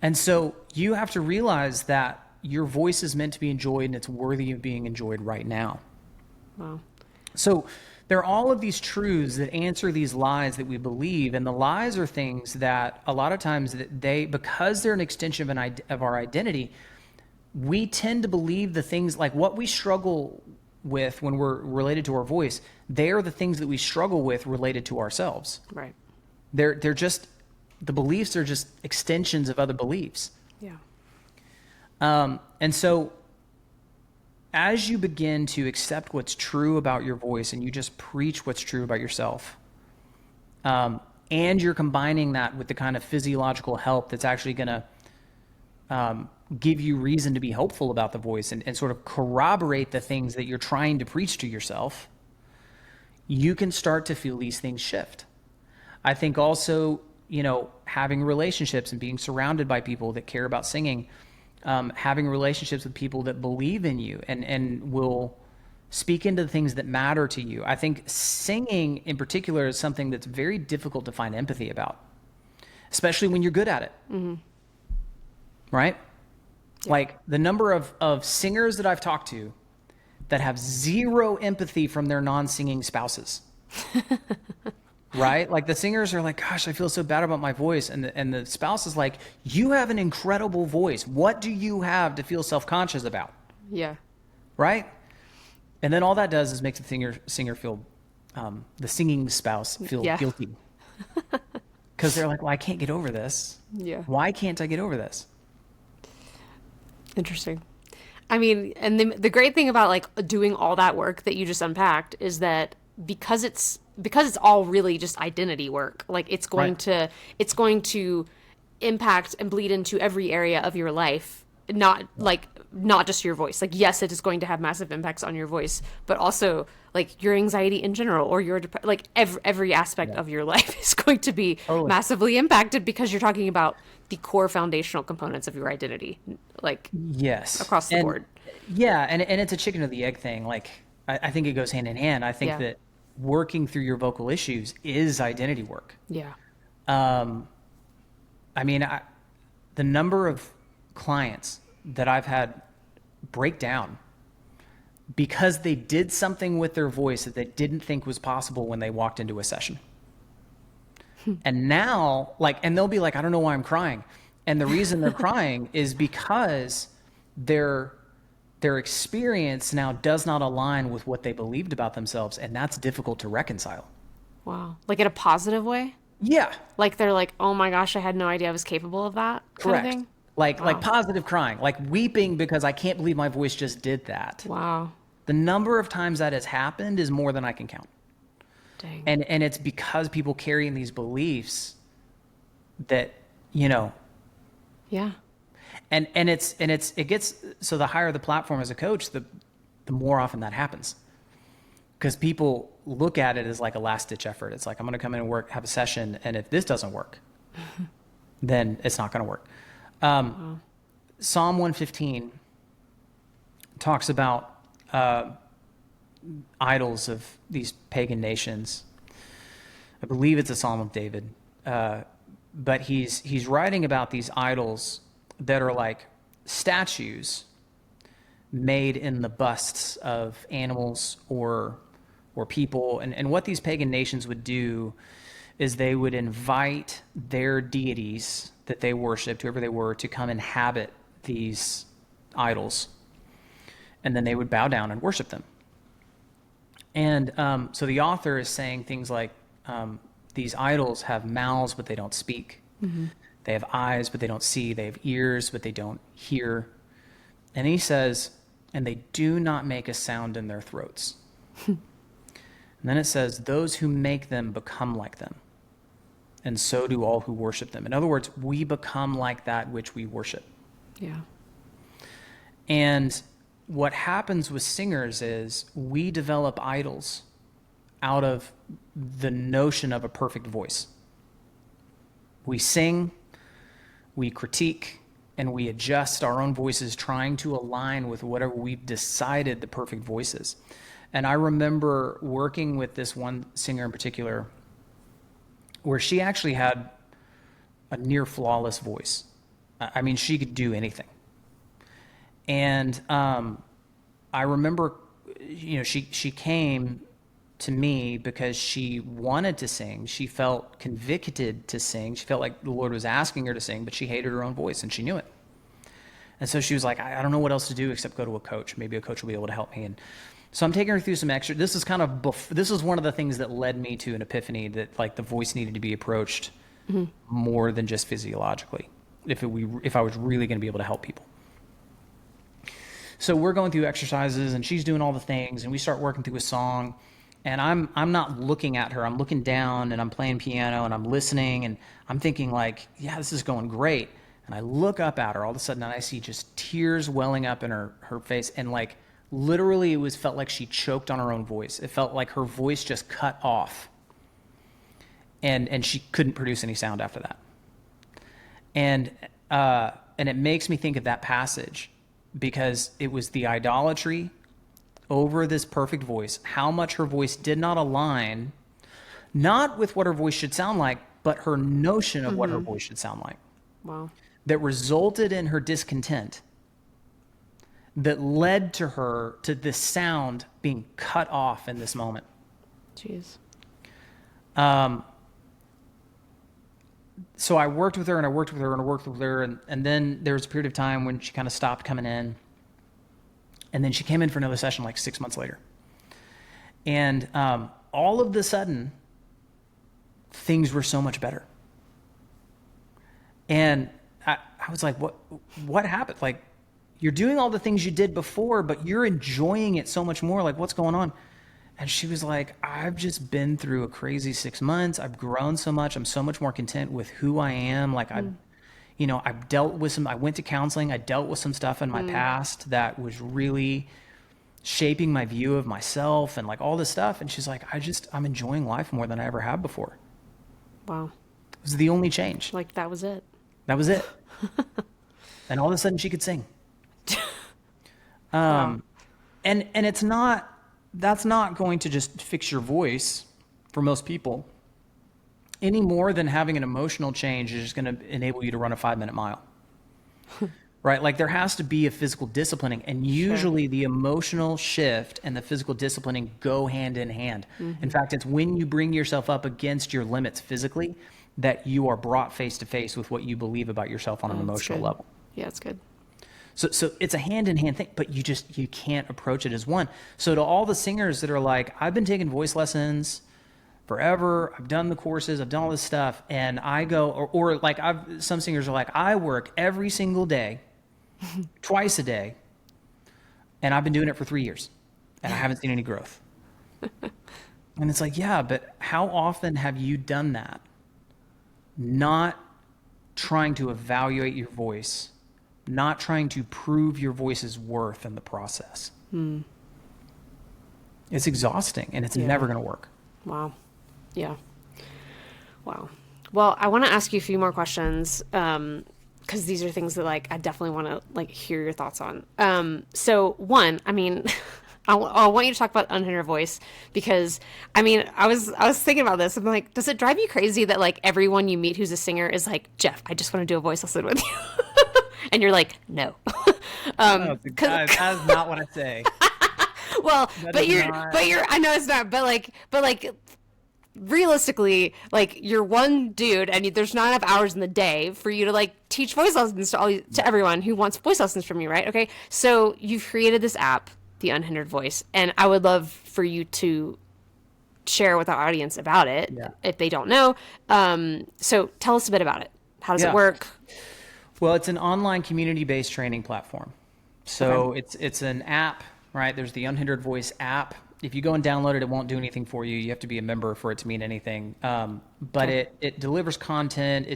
B: And so you have to realize that your voice is meant to be enjoyed and it's worthy of being enjoyed right now.
A: Wow. So
B: there are all of these truths that answer these lies that we believe, and the lies are things that a lot of times because they're an extension of our identity, we tend to believe the things like what we struggle with when we're related to our voice. They are the things that we struggle with related to ourselves.
A: Right.
B: They're just, the beliefs are just extensions of other beliefs.
A: Yeah.
B: And so as you begin to accept what's true about your voice and you just preach what's true about yourself, and you're combining that with the kind of physiological help that's actually going to give you reason to be hopeful about the voice and sort of corroborate the things that you're trying to preach to yourself, you can start to feel these things shift. I think also, having relationships and being surrounded by people that care about singing, having relationships with people that believe in you and will speak into the things that matter to you. I think singing in particular is something that's very difficult to find empathy about, especially when you're good at it. Mm-hmm. Right? Yeah. Like the number of singers that I've talked to that have zero empathy from their non-singing spouses. Right? Like the singers are like, gosh, I feel so bad about my voice. And the spouse is like, you have an incredible voice. What do you have to feel self-conscious about?
A: Yeah.
B: Right? And then all that does is make the singer feel, the singing spouse feel guilty. Because they're like, well, I can't get over this.
A: Yeah.
B: Why can't I get over this?
A: Interesting. I mean, and the great thing about like doing all that work that you just unpacked is that because it's all really just identity work, like it's going to impact and bleed into every area of your life, not just your voice. Like, yes, it is going to have massive impacts on your voice, but also like your anxiety in general or your every aspect of your life is going to be massively impacted because you're talking about the core foundational components of your identity, like across the board.
B: Yeah, and it's a chicken or the egg thing. Like I think it goes hand in hand. I think that working through your vocal issues is identity work.
A: Yeah.
B: I mean, the number of clients that I've had break down because they did something with their voice that they didn't think was possible when they walked into a session. And now, and they'll be like, I don't know why I'm crying. And the reason they're crying is because their experience now does not align with what they believed about themselves, and that's difficult to reconcile.
A: Wow. Like in a positive way?
B: Yeah.
A: Like they're like, oh my gosh, I had no idea I was capable of that kind of thing?
B: Like positive crying, like weeping because I can't believe my voice just did that.
A: Wow.
B: The number of times that has happened is more than I can count.
A: Dang.
B: And it's because people carrying these beliefs that, Yeah. And it gets, so the higher the platform as a coach, the more often that happens. Because people look at it as like a last ditch effort. It's like, I'm going to come in and have a session. And if this doesn't work, then it's not going to work. Psalm 115 talks about idols of these pagan nations. I believe it's a Psalm of David, but he's writing about these idols that are like statues made in the busts of animals or people. And what these pagan nations would do is they would invite their deities that they worshiped, whoever they were, to come inhabit these idols. And then they would bow down and worship them. And so the author is saying things like, these idols have mouths, but they don't speak. Mm-hmm. They have eyes, but they don't see. They have ears, but they don't hear. And he says, and they do not make a sound in their throats. And then it says, those who make them become like them. And so do all who worship them. In other words, we become like that which we worship.
A: Yeah.
B: And what happens with singers is we develop idols out of the notion of a perfect voice. We sing, we critique, and we adjust our own voices trying to align with whatever we've decided the perfect voice is. And I remember working with this one singer in particular where she actually had a near flawless voice. I mean, she could do anything. And I remember, she came to me because she wanted to sing. She felt convicted to sing. She felt like the Lord was asking her to sing, but she hated her own voice and she knew it. And so she was like, I don't know what else to do except go to a coach. Maybe a coach will be able to help me. And so I'm taking her through some extra. This is one of the things that led me to an epiphany that like the voice needed to be approached more than just physiologically, if I was really going to be able to help people. So we're going through exercises and she's doing all the things and we start working through a song and I'm not looking at her. I'm looking down and I'm playing piano and I'm listening and I'm thinking like, yeah, this is going great. And I look up at her all of a sudden and I see just tears welling up in her face. And like, literally felt like she choked on her own voice. It felt like her voice just cut off and she couldn't produce any sound after that. And it makes me think of that passage because it was the idolatry over this perfect voice, how much her voice did not align, not with what her voice should sound like, but her notion of what her voice should sound like.
A: Wow.
B: That resulted in her discontent, that led to this sound being cut off in this moment.
A: Jeez.
B: So I worked with her and I worked with her and I worked with her. And then there was a period of time when she kind of stopped coming in. And then she came in for another session like 6 months later. And all of the sudden, things were so much better. And I was like, what happened? Like, you're doing all the things you did before, but you're enjoying it so much more. Like, what's going on? And she was like, I've just been through a crazy 6 months. I've grown so much. I'm so much more content with who I am. Like, I've dealt with I went to counseling. I dealt with some stuff in my past that was really shaping my view of myself and like all this stuff. And she's like, I'm enjoying life more than I ever have before.
A: Wow.
B: It was the only change.
A: Like that was it.
B: That was it. And all of a sudden she could sing.
A: Wow.
B: And that's not going to just fix your voice for most people any more than having an emotional change is just going to enable you to run a 5-minute mile. Right? Like there has to be a physical disciplining, and usually the emotional shift and the physical disciplining go hand in hand. In fact, it's when you bring yourself up against your limits physically that you are brought face to face with what you believe about yourself on an emotional level.
A: Yeah, it's good.
B: So it's a hand-in-hand thing, but you can't approach it as one. So to all the singers that are like, I've been taking voice lessons forever, I've done the courses, I've done all this stuff, and I go, or like some singers are like, I work every single day, twice a day, and I've been doing it for 3 years, and I haven't seen any growth. And it's like, yeah, but how often have you done that? Not trying to evaluate your voice, not trying to prove your voice's worth in the process. It's exhausting, and it's never going to work.
A: Wow. Yeah. Wow. Well, I want to ask you a few more questions. Because these are things that like I definitely want to like hear your thoughts on. So one, I mean, I want you to talk about unhindered voice because I mean, I was thinking about this. I'm like, does it drive you crazy that like everyone you meet who's a singer is like, Jeff, I just want to do a voice lesson with you, and you're like, no.
B: Oh, that is not what I say.
A: Well,
B: That
A: but
B: is
A: you're,
B: not-
A: but you're, I know it's not, but like realistically, like you're one dude and there's not enough hours in the day for you to like teach voice lessons to everyone who wants voice lessons from you, right? Okay. So you've created this app, the Unhindered Voice, and I would love for you to share with our audience about it
B: Yeah.
A: if they don't know. So tell us a bit about it. How does
B: Yeah.
A: it work?
B: Well, it's an online community-based training platform. So it's an app, right? There's the Unhindered Voice app. If you go and download it, it won't do anything for you. You have to be a member for it to mean anything. But it delivers content.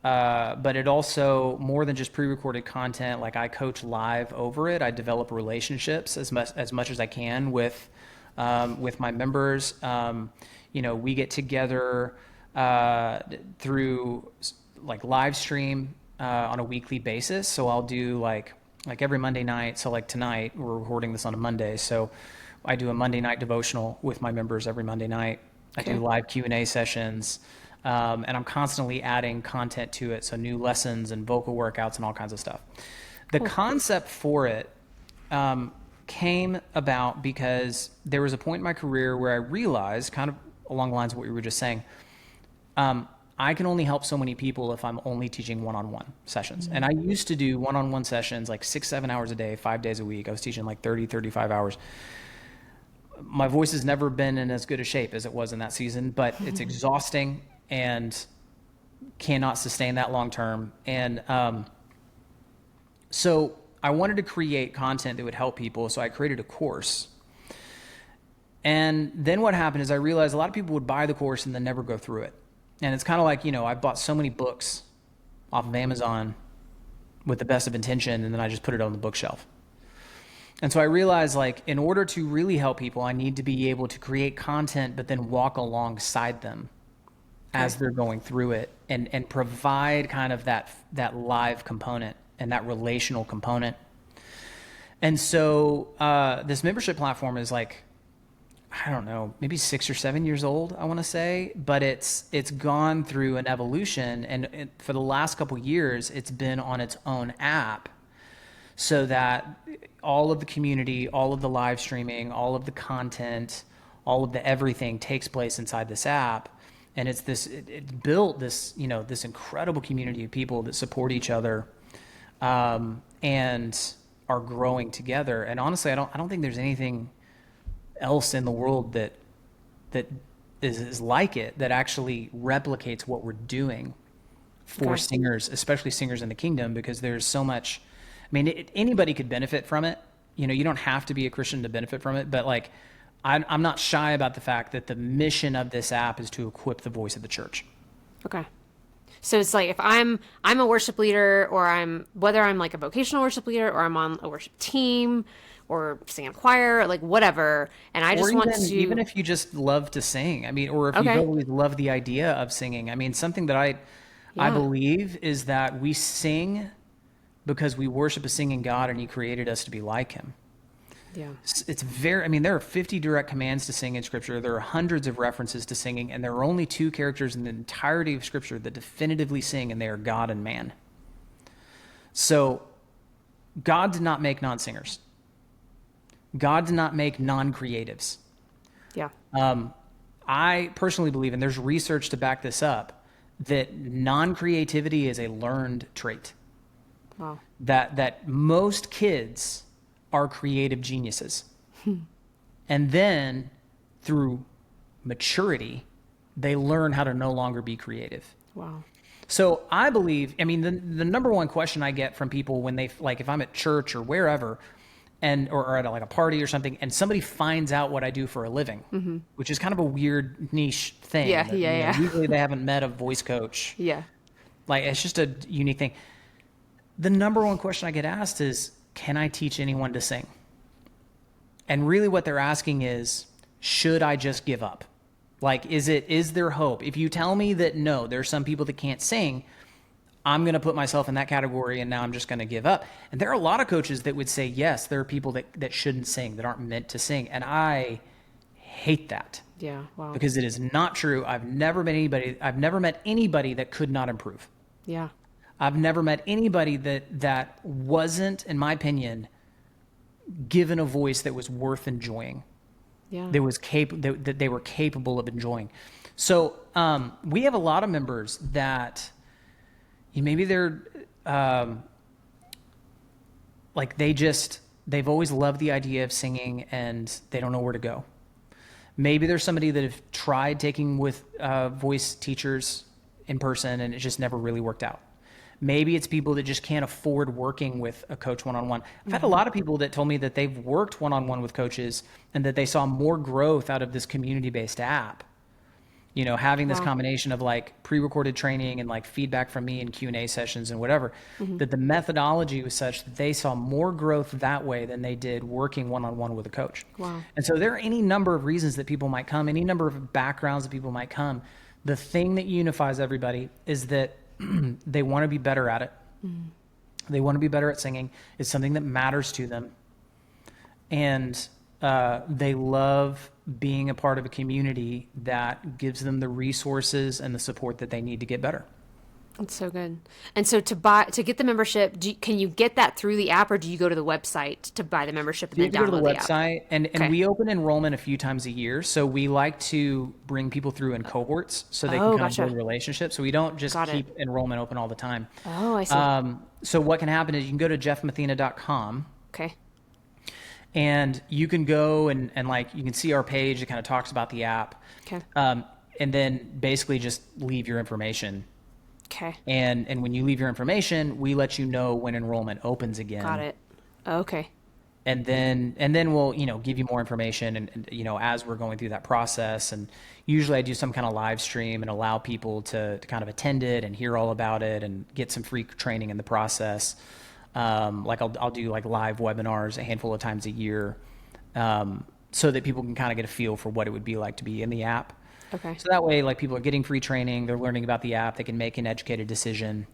B: But it also, more than just pre-recorded content, like I coach live over it. I develop relationships as much as I can with my members. We get together through like live stream on a weekly basis. So I'll do like every Monday night. So like tonight, we're recording this on a Monday. So I do a Monday night devotional with my members every Monday night. I do live Q&A sessions. And I'm constantly adding content to it. So new lessons and vocal workouts and all kinds of stuff. The concept for it came about because there was a point in my career where I realized, kind of along the lines of what we were just saying, I can only help so many people if I'm only teaching one-on-one sessions. And I used to do one-on-one sessions like 6-7 hours a day, 5 days a week. I was teaching like 30-35 hours. My voice has never been in as good a shape as it was in that season, but it's exhausting and cannot sustain that long term. And so I wanted to create content that would help people. So I created a course. And then what happened is I realized a lot of people would buy the course and then never go through it. And it's kind of like, I bought so many books off of Amazon with the best of intention, and then I just put it on the bookshelf. And so I realized, like, in order to really help people, I need to be able to create content, but then walk alongside them as they're going through it and provide kind of that live component and that relational component. And so this membership platform is like, I don't know, maybe 6 or 7 years old, I want to say, but it's gone through an evolution. And for the last couple of years, it's been on its own app so that all of the community, all of the live streaming, all of the content, all of the everything takes place inside this app. And it's built this, this incredible community of people that support each other and are growing together. And honestly, I don't think there's anything else in the world that is like it, that actually replicates what we're doing for singers, especially singers in the kingdom, because there's so much. I mean, anybody could benefit from it. You don't have to be a Christian to benefit from it, but like, I'm not shy about the fact that the mission of this app is to equip the voice of the church.
A: Okay. So it's like if I'm a worship leader, or whether I'm like a vocational worship leader, or I'm on a worship team, or sing in choir, like whatever, and I just want to.
B: Even if you just love to sing, I mean, or if you've always loved the idea of singing, I mean, something that I believe is that we sing because we worship a singing God, and He created us to be like Him.
A: Yeah.
B: There are 50 direct commands to sing in Scripture. There are hundreds of references to singing, and there are only 2 characters in the entirety of Scripture that definitively sing, and they are God and man. So God did not make non-singers. God did not make non-creatives.
A: Yeah.
B: I personally believe, and there's research to back this up, that non-creativity is a learned trait.
A: Wow.
B: That most kids are creative geniuses. And then through maturity, they learn how to no longer be creative.
A: Wow.
B: So I believe, the number one question I get from people when they, like, if I'm at church or wherever, or at like a party or something, and somebody finds out what I do for a living, which is kind of a weird niche thing.
A: Yeah.
B: Usually they haven't met a voice coach.
A: Yeah.
B: Like, it's just a unique thing. The number one question I get asked is, can I teach anyone to sing? And really what they're asking is, should I just give up? Like, is there hope? If you tell me that no, there's some people that can't sing, I'm going to put myself in that category and now I'm just going to give up. And there are a lot of coaches that would say, yes, there are people that shouldn't sing, that aren't meant to sing. And I hate that.
A: Yeah. Wow.
B: Because it is not true. I've never met anybody that could not improve.
A: Yeah.
B: I've never met anybody that wasn't, in my opinion, given a voice that was worth enjoying.
A: Yeah.
B: That they were capable of enjoying. So we have a lot of members that maybe they're like they've always loved the idea of singing and they don't know where to go. Maybe there's somebody that have tried taking with voice teachers in person and it just never really worked out. Maybe it's people that just can't afford working with a coach one-on-one. I've had a lot of people that told me that they've worked one-on-one with coaches and that they saw more growth out of this community-based app. You know, having this combination of like pre-recorded training and like feedback from me and Q&A sessions and whatever, that the methodology was such that they saw more growth that way than they did working one-on-one with a coach.
A: Wow.
B: And so there are any number of reasons that people might come, any number of backgrounds that people might come. The thing that unifies everybody is that they want to be better at it. They want to be better at singing. It's something that matters to them. And they love being a part of a community that gives them the resources and the support that they need to get better.
A: That's so good. And so to get the membership, can you get that through the app, or do you go to the website to buy the membership and
B: You
A: then
B: have to go
A: download
B: to the
A: the app?
B: website, and we open enrollment a few times a year. So we like to bring people through in cohorts so they can kind of build relationships. So we don't just keep enrollment open all the time.
A: Oh, I see.
B: So what can happen is you can go to jeffmathena.com.
A: Okay.
B: And you can go and like you can see our page that kind of talks about the app.
A: Okay.
B: And then basically just leave your information.
A: Okay.
B: And when you leave your information, we let you know when enrollment opens again.
A: Got it. Okay.
B: And then we'll, give you more information and as we're going through that process. And usually I do some kind of live stream and allow people to kind of attend it and hear all about it and get some free training in the process. Like I'll do like live webinars a handful of times a year, so that people can kind of get a feel for what it would be like to be in the app.
A: Okay.
B: So that way, like people are getting free training, they're learning about the app, they can make an educated decision.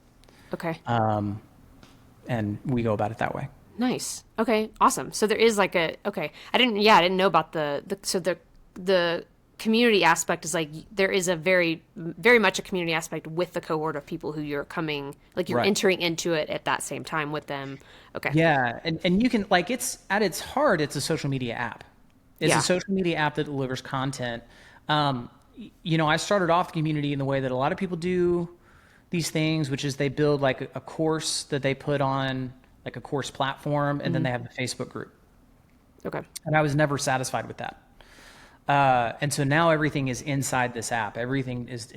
A: Okay.
B: And we go about it that way.
A: Nice. Okay. Awesome. So there is like I didn't know about the community aspect is like, there is a very, very much a community aspect with the cohort of people who you're coming, like you're entering into it at that same time with them. Okay.
B: Yeah. And you can like, it's at its heart, it's a social media app. It's a social media app that delivers content. I started off the community in the way that a lot of people do these things, which is they build like a course that they put on like a course platform, and then they have a Facebook group.
A: Okay.
B: And I was never satisfied with that. And so now everything is inside this app. Everything is,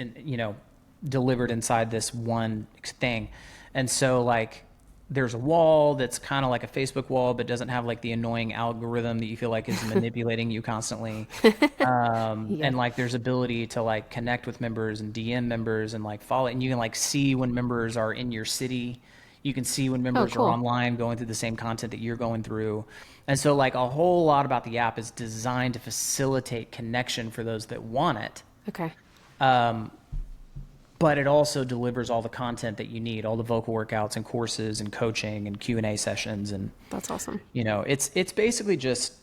B: delivered inside this one thing. And so like there's a wall that's kind of like a Facebook wall, but doesn't have like the annoying algorithm that you feel like is manipulating you constantly. And like there's ability to like connect with members and DM members and like follow, and you can like see when members are in your city. You can see when members are online going through the same content that you're going through. And so like a whole lot about the app is designed to facilitate connection for those that want it.
A: Okay.
B: But it also delivers all the content that you need, all the vocal workouts and courses and coaching and Q&A sessions. And
A: that's awesome.
B: It's basically just,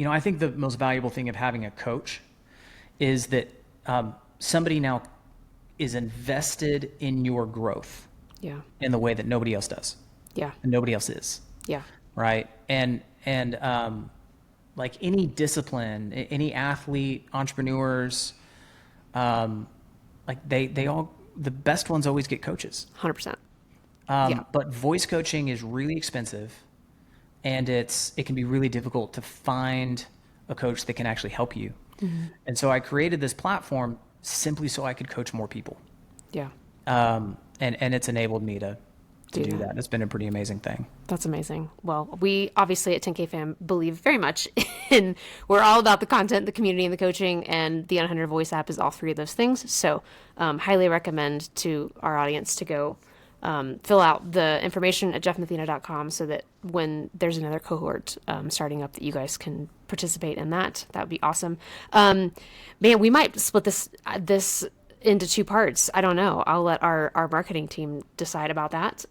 B: I think the most valuable thing of having a coach is that somebody now is invested in your growth.
A: Yeah.
B: In the way that nobody else does.
A: Yeah.
B: And nobody else is.
A: Yeah.
B: Right. And like any discipline, any athlete, entrepreneurs, like they all, the best ones always get coaches.
A: 100%.
B: But voice coaching is really expensive, and it can be really difficult to find a coach that can actually help you. Mm-hmm. And so I created this platform simply so I could coach more people.
A: Yeah.
B: And it's enabled me to do that. It's been a pretty amazing thing.
A: That's amazing. Well, we obviously at 10K Fam believe very much in, we're all about the content, the community, and the coaching, and the Unhindered Voice app is all three of those things. So highly recommend to our audience to go fill out the information at jeffmathena.com so that when there's another cohort starting up that you guys can participate in that, that would be awesome. Man, we might split this into two parts. I don't know. I'll let our marketing team decide about that.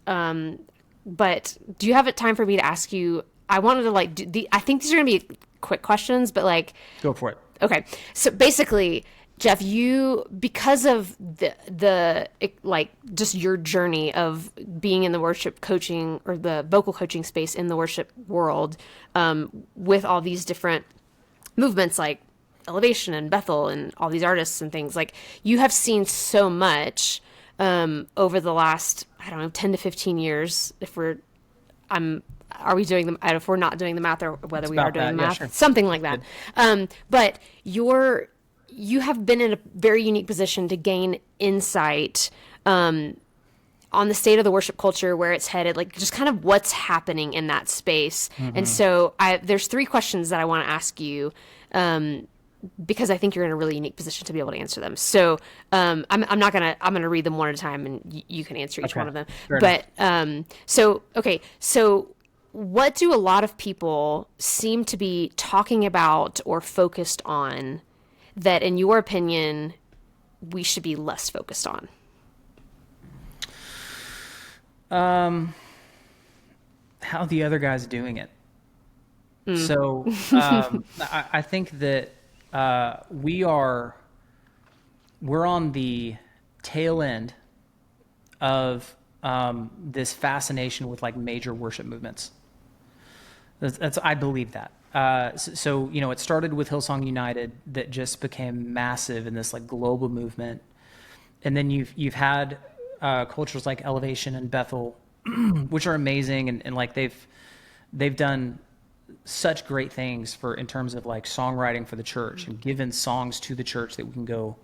A: But do you have a time for me to ask you? I wanted to like I think these are gonna be quick questions, but like,
B: Go for it.
A: okay. So basically, Jeff, you, because of the like just your journey of being in the worship coaching or the vocal coaching space in the worship world, with all these different movements like Elevation and Bethel and all these artists and things, like you have seen so much over the last, I don't know, 10 to 15 years. If we're not doing the math, or whether we are doing the math,
B: sure.
A: something like that. But you have been in a very unique position to gain insight on the state of the worship culture, where it's headed, like just kind of what's happening in that space. And so there's three questions that I want to ask you, because I think you're in a really unique position to be able to answer them. So I'm gonna read them one at a time, and you can answer each one of them. But so what do a lot of people seem to be talking about or focused on that, in your opinion, we should be less focused on?
B: How the other guy's doing it. So I think that we're on the tail end of this fascination with like major worship movements. I believe that. So it started with Hillsong United, that just became massive in this like global movement, and then you've had cultures like Elevation and Bethel, which are amazing, and like they've done such great things in terms of like songwriting for the church, and given songs to the church that we can go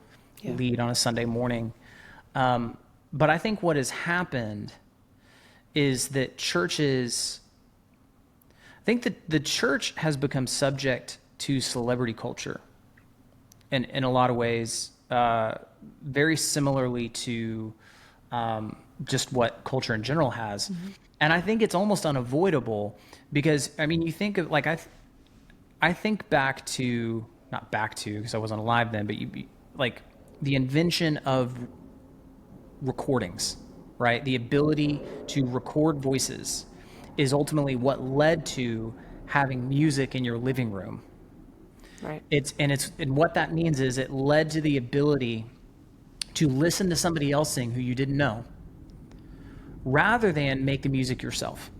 B: lead on a Sunday morning. But I think what has happened is that I think that the church has become subject to celebrity culture in a lot of ways, very similarly to just what culture in general has. And I think it's almost unavoidable, because, I mean, you think of, like, I think back to, not back to, because I wasn't alive then, but like the invention of recordings, right? The ability to record voices is ultimately what led to having music in your living room.
A: Right.
B: And what that means is it led to the ability to listen to somebody else sing who you didn't know, rather than make the music yourself,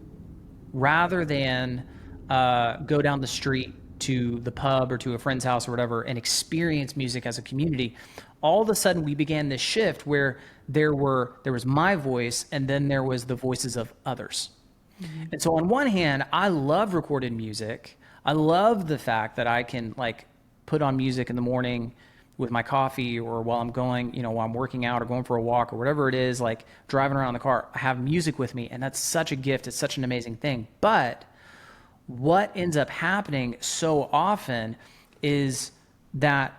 B: rather than go down the street to the pub or to a friend's house or whatever and experience music as a community. All of a sudden we began this shift where there was my voice, and then there was the voices of others. And so on one hand, I love recorded music. I love the fact that I can like put on music in the morning with my coffee, or while I'm going, while I'm working out or going for a walk or whatever it is, like driving around in the car, I have music with me, and that's such a gift. It's such an amazing thing. But what ends up happening so often is that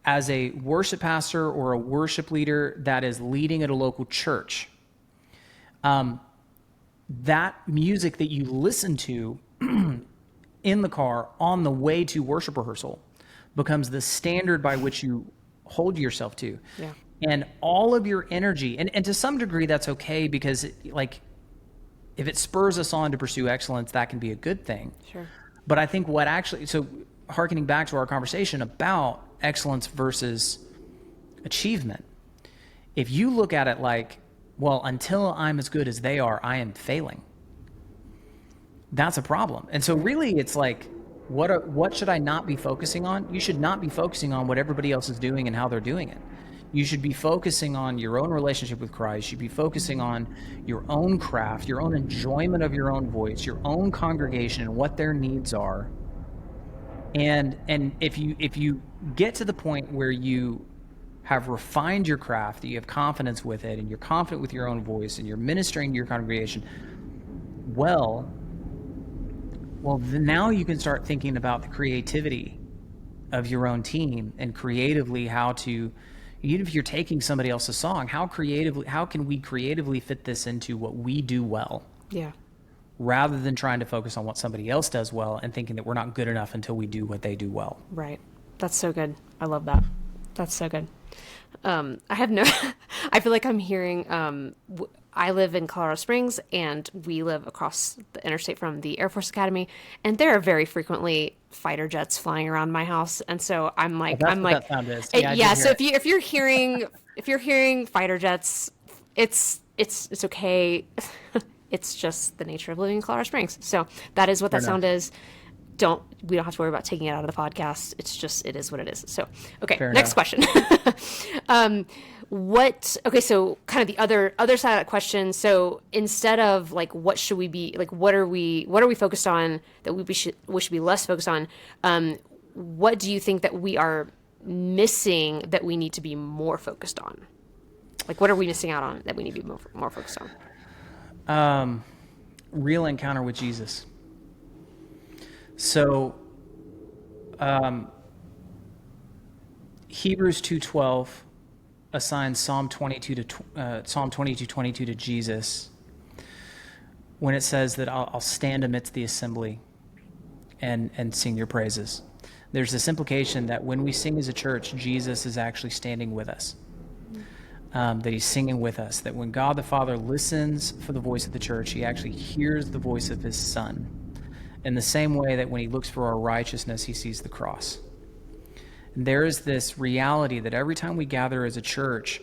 B: as a worship pastor or a worship leader that is leading at a local church, that music that you listen to in the car on the way to worship rehearsal becomes the standard by which you hold yourself to.
A: Yeah.
B: And all of your energy, and to some degree that's okay, because like if it spurs us on to pursue excellence, that can be a good thing.
A: Sure.
B: But I think so hearkening back to our conversation about excellence versus achievement, if you look at it like, well, until I'm as good as they are, I am failing, that's a problem. And so really it's like, what should I not be focusing on? You should not be focusing on what everybody else is doing and how they're doing it. You should be focusing on your own relationship with Christ. You should be focusing on your own craft, your own enjoyment of your own voice, your own congregation, and what their needs are. And if you get to the point where you have refined your craft, that you have confidence with it, and you're confident with your own voice, and you're ministering to your congregation, well, then now you can start thinking about the creativity of your own team, and creatively how to, even if you're taking somebody else's song, how can we creatively fit this into what we do well?
A: Yeah.
B: rather than trying to focus on what somebody else does well and thinking that we're not good enough until we do what they do well.
A: Right. That's so good. I love that. That's so good. I have no, I feel like I'm hearing, I live in Colorado Springs and we live across the interstate from the Air Force Academy, and there are very frequently fighter jets flying around my house. And so I'm like,
B: That's what that sound is. Yeah, I did
A: yeah.
B: hear
A: So
B: it.
A: if you're hearing, if you're hearing fighter jets, it's okay. It's just the nature of living in Colorado Springs. So that is what
B: Fair
A: that
B: enough.
A: sound is. We don't have to worry about taking it out of the podcast. It's just, it is what it is. So, okay,
B: Fair
A: next
B: enough.
A: question. Okay, so kind of the other side of that question. So instead of like, what should we be, like, what are we focused on that we should be less focused on? What do you think that we are missing that we need to be more focused on? Like, what are we missing out on that we need to be more focused on?
B: Real encounter with Jesus. So, Hebrews 2:12 assigns Psalm 22:22 to Jesus when it says that I'll stand amidst the assembly and sing your praises. There's this implication that when we sing as a church, Jesus is actually standing with us. That he's singing with us, that when God the Father listens for the voice of the church, he actually hears the voice of his Son. In the same way that when he looks for our righteousness, he sees the cross. And there is this reality that every time we gather as a church,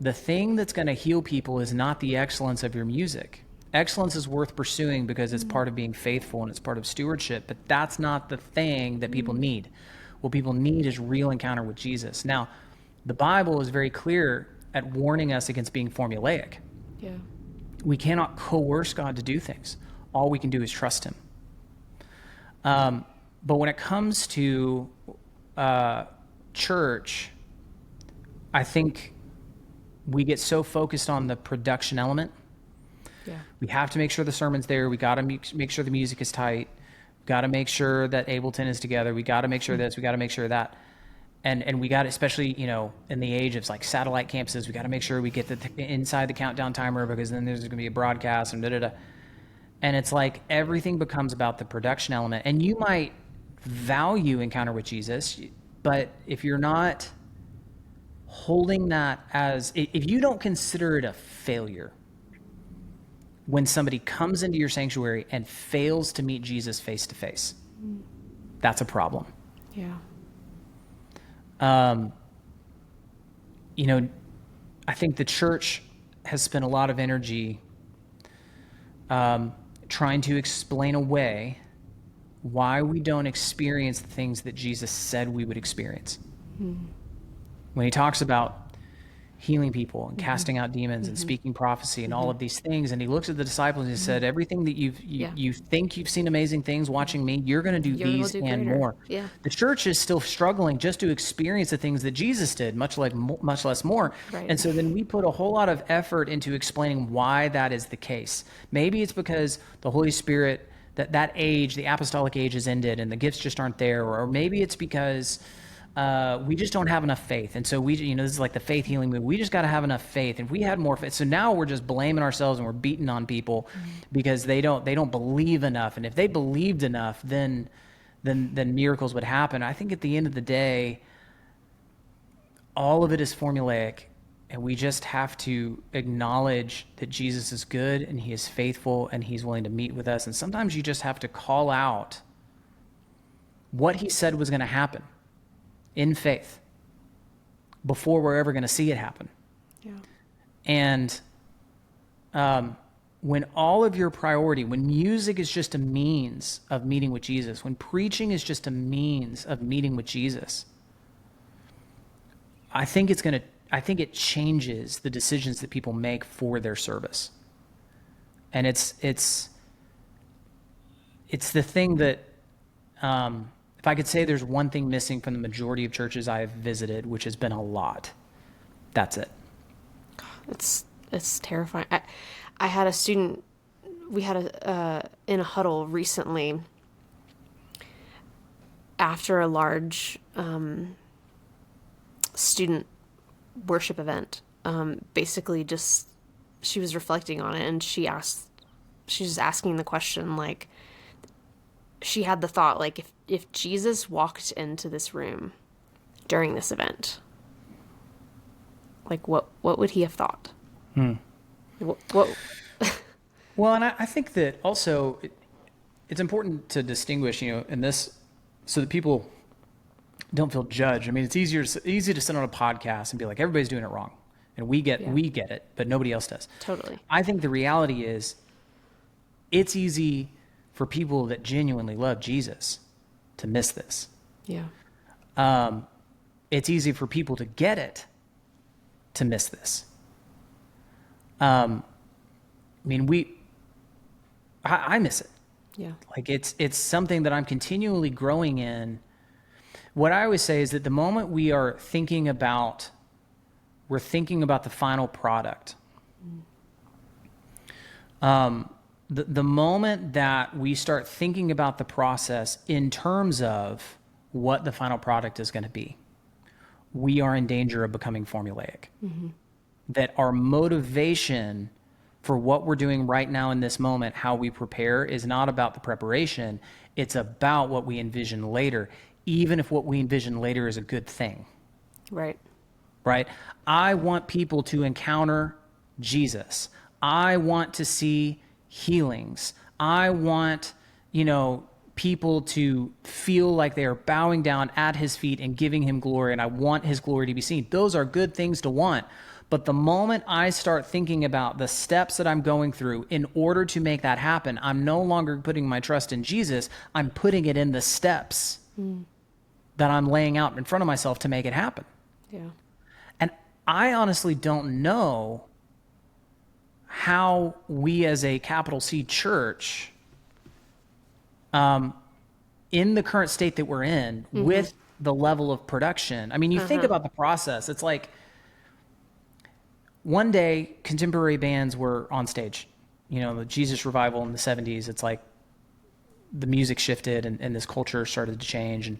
B: the thing that's going to heal people is not the excellence of your music. Excellence is worth pursuing because it's part of being faithful and it's part of stewardship, but that's not the thing that people need. What people need is real encounter with Jesus. Now, the Bible is very clear at warning us against being formulaic.
A: Yeah.
B: We cannot coerce God to do things. All we can do is trust him. But when it comes to church, I think we get so focused on the production element.
A: Yeah.
B: We have to make sure the sermon's there. We got to make sure the music is tight. We got to make sure that Ableton is together. We got to make sure this. We got to make sure that. And we got, especially, in the age of like satellite campuses, we got to make sure we get inside the countdown timer, because then there's going to be a broadcast and da-da-da. And it's like everything becomes about the production element. And you might value encounter with Jesus, but if you're not holding that if you don't consider it a failure when somebody comes into your sanctuary and fails to meet Jesus face to face, that's a problem.
A: Yeah.
B: I think the church has spent a lot of energy trying to explain away why we don't experience the things that Jesus said we would experience. When he talks about healing people and casting out demons and speaking prophecy and all of these things, and he looks at the disciples and he said, everything that you think you've seen amazing things watching me, you're going to do these and
A: greater.
B: more.
A: Yeah.
B: The church is still struggling just to experience the things that Jesus did, much less more.
A: Right.
B: And so then we put a whole lot of effort into explaining why that is the case. Maybe it's because the Holy Spirit, that age, the apostolic age, has ended and the gifts just aren't there, or maybe it's because we just don't have enough faith. And so this is like the faith healing movement. We just got to have enough faith. And if we had more faith, so now we're just blaming ourselves and we're beating on people because they don't believe enough. And if they believed enough, then miracles would happen. I think at the end of the day, all of it is formulaic, and we just have to acknowledge that Jesus is good and he is faithful and he's willing to meet with us. And sometimes you just have to call out what he said was going to happen in faith before we're ever going to see it happen.
A: Yeah.
B: And when all of your priority, when music is just a means of meeting with Jesus, when preaching is just a means of meeting with Jesus, I think it changes the decisions that people make for their service. And it's the thing that, if I could say there's one thing missing from the majority of churches I've visited, which has been a lot, that's it.
A: It's terrifying. I had a student, we had in a huddle recently after a large student worship event. Basically just, she was reflecting on it and she asked she's just asking the question, like, she had the thought, like, if Jesus walked into this room during this event, like, what would he have thought? What
B: Well, and I think that also it's important to distinguish, in this, so that people don't feel judged. I mean, it's easy to sit on a podcast and be like, everybody's doing it wrong. And we get it, but nobody else does.
A: Totally.
B: I think the reality is it's easy for people that genuinely love Jesus to miss this.
A: Yeah.
B: It's easy for people to get it to miss this. I mean, I miss it.
A: Yeah.
B: Like it's something that I'm continually growing in. What I always say is that the moment we're thinking about the final product. The moment that we start thinking about the process in terms of what the final product is going to be, we are in danger of becoming formulaic. That our motivation for what we're doing right now in this moment, how we prepare, is not about the preparation. It's about what we envision later, even if what we envision later is a good thing.
A: Right.
B: Right? I want people to encounter Jesus. I want to see healings. I want, people to feel like they are bowing down at his feet and giving him glory, and I want his glory to be seen. Those are good things to want. But the moment I start thinking about the steps that I'm going through in order to make that happen, I'm no longer putting my trust in Jesus. I'm putting it in the steps that I'm laying out in front of myself to make it happen.
A: Yeah.
B: And I honestly don't know how we as a capital C church, in the current state that we're in, with the level of production. I mean, you think about the process. It's like one day contemporary bands were on stage, the Jesus revival in the 70s. It's like the music shifted and this culture started to change. And,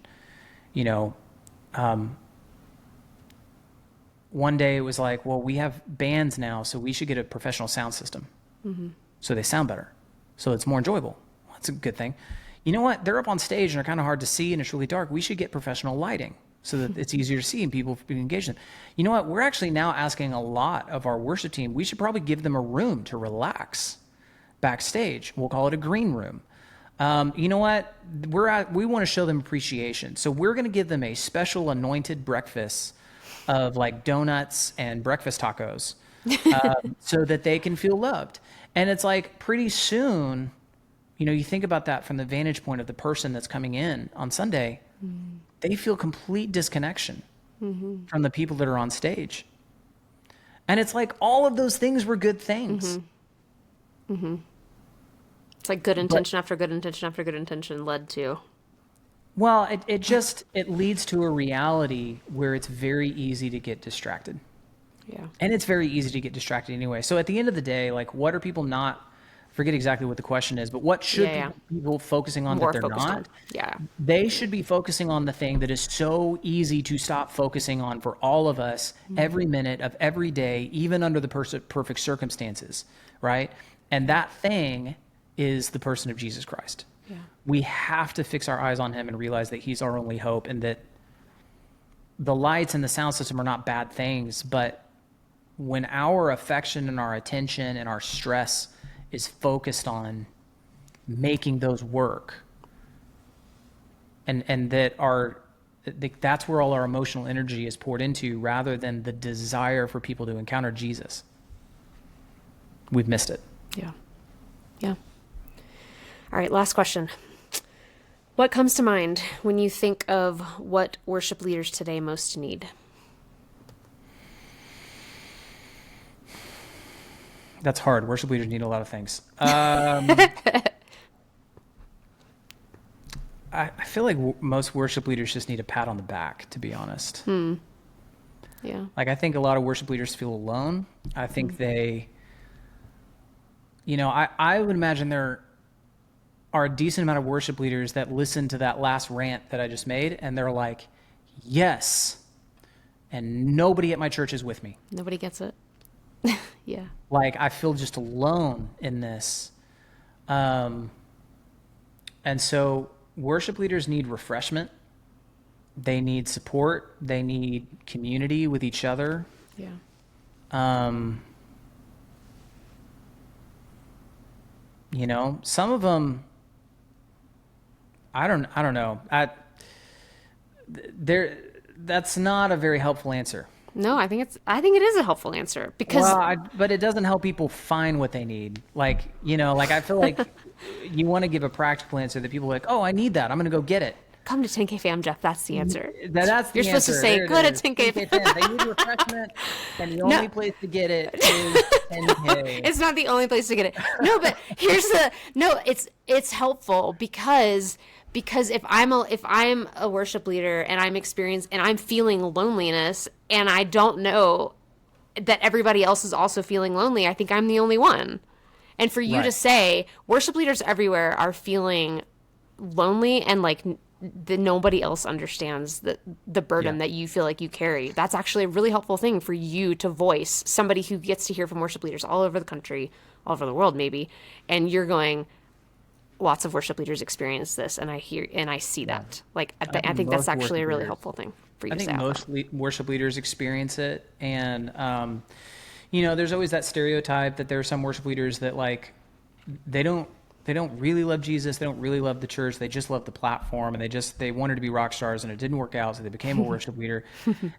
B: one day it was like, well, we have bands now, so we should get a professional sound system. So they sound better. So it's more enjoyable. Well, that's a good thing. You know what? They're up on stage and they're kind of hard to see and it's really dark. We should get professional lighting so that it's easier to see and people can engage in. You know what? We're actually now asking a lot of our worship team. We should probably give them a room to relax backstage. We'll call it a green room. You know what? We want to show them appreciation. So we're going to give them a special anointed breakfast of like donuts and breakfast tacos so that they can feel loved. And it's like pretty soon, you think about that from the vantage point of the person that's coming in on Sunday, they feel complete disconnection from the people that are on stage. And it's like all of those things were good things.
A: It's like good intention after good intention after good intention led to.
B: Well, it leads to a reality where it's very easy to get distracted.
A: Yeah.
B: And it's very easy to get distracted anyway. So at the end of the day, like, what are people not, forget exactly what the question is, but what should people focusing on
A: More
B: that they're
A: focused
B: not?
A: on. Yeah.
B: They should be focusing on the thing that is so easy to stop focusing on for all of us every minute of every day, even under the perfect circumstances, right? And that thing is the person of Jesus Christ.
A: Yeah.
B: We have to fix our eyes on him and realize that he's our only hope, and that the lights and the sound system are not bad things, but when our affection and our attention and our stress is focused on making those work, and that's where all our emotional energy is poured into, rather than the desire for people to encounter Jesus, we've missed it.
A: Yeah. Yeah. All right, last question. What comes to mind when you think of what worship leaders today most need?
B: That's hard. Worship leaders need a lot of things. I feel like most worship leaders just need a pat on the back, to be honest.
A: Yeah.
B: Like, I think a lot of worship leaders feel alone. I think they, I would imagine there are a decent amount of worship leaders that listen to that last rant that I just made, and they're like, yes, and nobody at my church is with me.
A: Nobody gets it. Yeah.
B: Like, I feel just alone in this. And so worship leaders need refreshment. They need support. They need community with each other.
A: Yeah.
B: Um, some of them, I don't know. That's not a very helpful answer.
A: No, I think it is a helpful answer because
B: But it doesn't help people find what they need. Like I feel like you want to give a practical answer that people are like, oh, I need that. I'm going to go get it.
A: come to 10K fam, Jeff. That's the answer.
B: That's the
A: You're supposed to
B: answer.
A: say,
B: There it
A: go to
B: is.
A: 10K fam.
B: They need refreshment, and the only place to get it is 10K.
A: It's not the only place to get it. No, but it's helpful because if I'm a worship leader and I'm feeling loneliness and I don't know that everybody else is also feeling lonely, I think I'm the only one. And for you
B: Right.
A: to say worship leaders everywhere are feeling lonely and like nobody else understands the burden that you feel like you carry. That's actually a really helpful thing for you to voice, somebody who gets to hear from worship leaders all over the country, all over the world maybe, and you're going, lots of worship leaders experience this, and I see that. Like I think that's actually a really helpful thing for you to say.
B: I think most worship leaders experience it, and there's always that stereotype that there are some worship leaders that like they don't really love Jesus, they don't really love the church, they just love the platform, and they wanted to be rock stars, and it didn't work out, so they became a worship leader.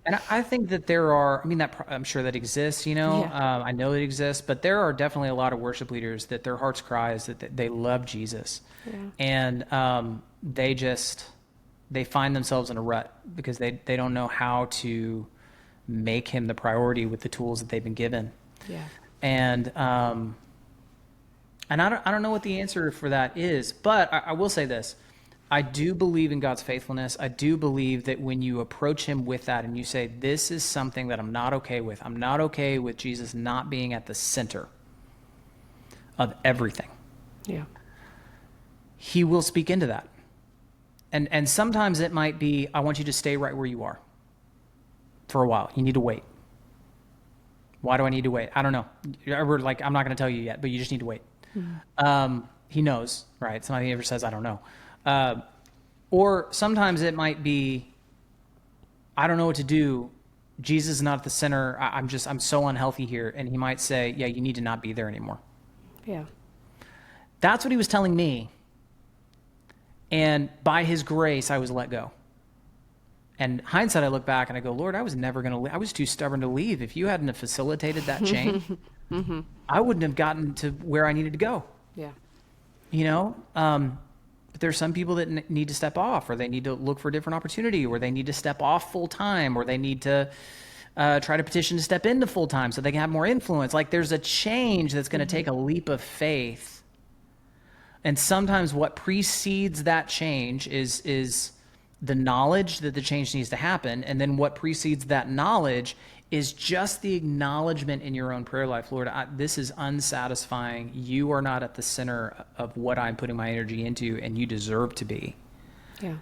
B: And I think that I'm sure that exists,
A: Yeah.
B: I know it exists, but there are definitely a lot of worship leaders that their heart's cry is that they love Jesus, and they find themselves in a rut because they don't know how to make him the priority with the tools that they've been given.
A: Yeah.
B: And I don't know what the answer for that is, but I will say this. I do believe in God's faithfulness. I do believe that when you approach him with that and you say, this is something that I'm not okay with. I'm not okay with Jesus not being at the center of everything.
A: Yeah.
B: He will speak into that. And sometimes it might be, I want you to stay right where you are for a while. You need to wait. Why do I need to wait? I don't know. I'm not going to tell you yet, but you just need to wait. Mm-hmm. He knows, right? Somebody ever says, I don't know. Or sometimes it might be, I don't know what to do. Jesus is not at the center. I'm so unhealthy here. And he might say, yeah, you need to not be there anymore.
A: Yeah.
B: That's what he was telling me. And by his grace, I was let go. And hindsight, I look back and I go, Lord, I was never going to, I was too stubborn to leave. If you hadn't have facilitated that change, I wouldn't have gotten to where I needed to go.
A: Yeah.
B: But there's some people that need to step off, or they need to look for a different opportunity, or they need to step off full time, or they need to try to petition to step into full time so they can have more influence. Like there's a change that's going to take a leap of faith. And sometimes what precedes that change is the knowledge that the change needs to happen. And then what precedes that knowledge is just the acknowledgement in your own prayer life. Lord, this is unsatisfying. You are not at the center of what I'm putting my energy into, and you deserve to be.
A: Yeah.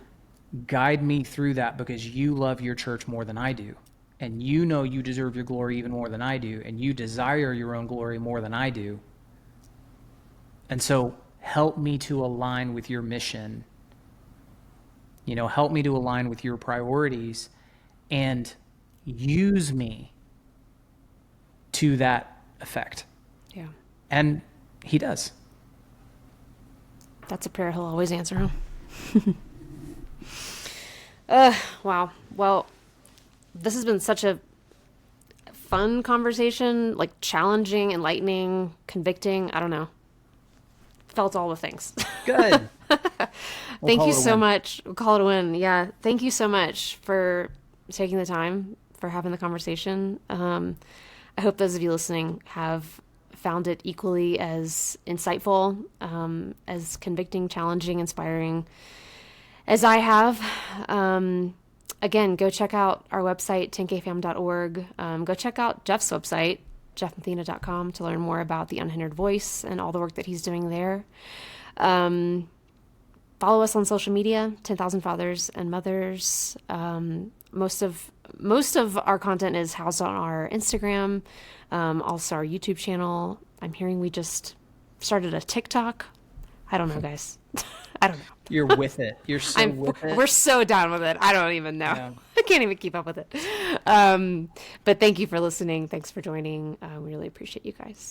B: Guide me through that because you love your church more than I do. And you know you deserve your glory even more than I do. And you desire your own glory more than I do. And so help me to align with your mission. Help me to align with your priorities and use me to that effect.
A: Yeah.
B: And he does.
A: That's a prayer he'll always answer, huh? Wow. Well, this has been such a fun conversation, like challenging, enlightening, convicting. I don't know. Felt all the things.
B: Good.
A: Thank you so much. We'll call it a win. Yeah. Thank you so much for taking the time, for having the conversation. I hope those of you listening have found it equally as insightful, as convicting, challenging, inspiring as I have. Again, go check out our website, 10kfam.org. Go check out Jeff's website, jeffmathena.com, to learn more about the Unhindered Voice and all the work that he's doing there. Follow us on social media, 10,000 Fathers and Mothers. Most of our content is housed on our Instagram, also our YouTube channel. I'm hearing we just started a TikTok. I don't know, guys. I don't know.
B: You're with it. You're so with it.
A: We're so down with it. I don't even know.
B: Yeah.
A: I can't even keep up with it. But thank you for listening. Thanks for joining. We really appreciate you guys.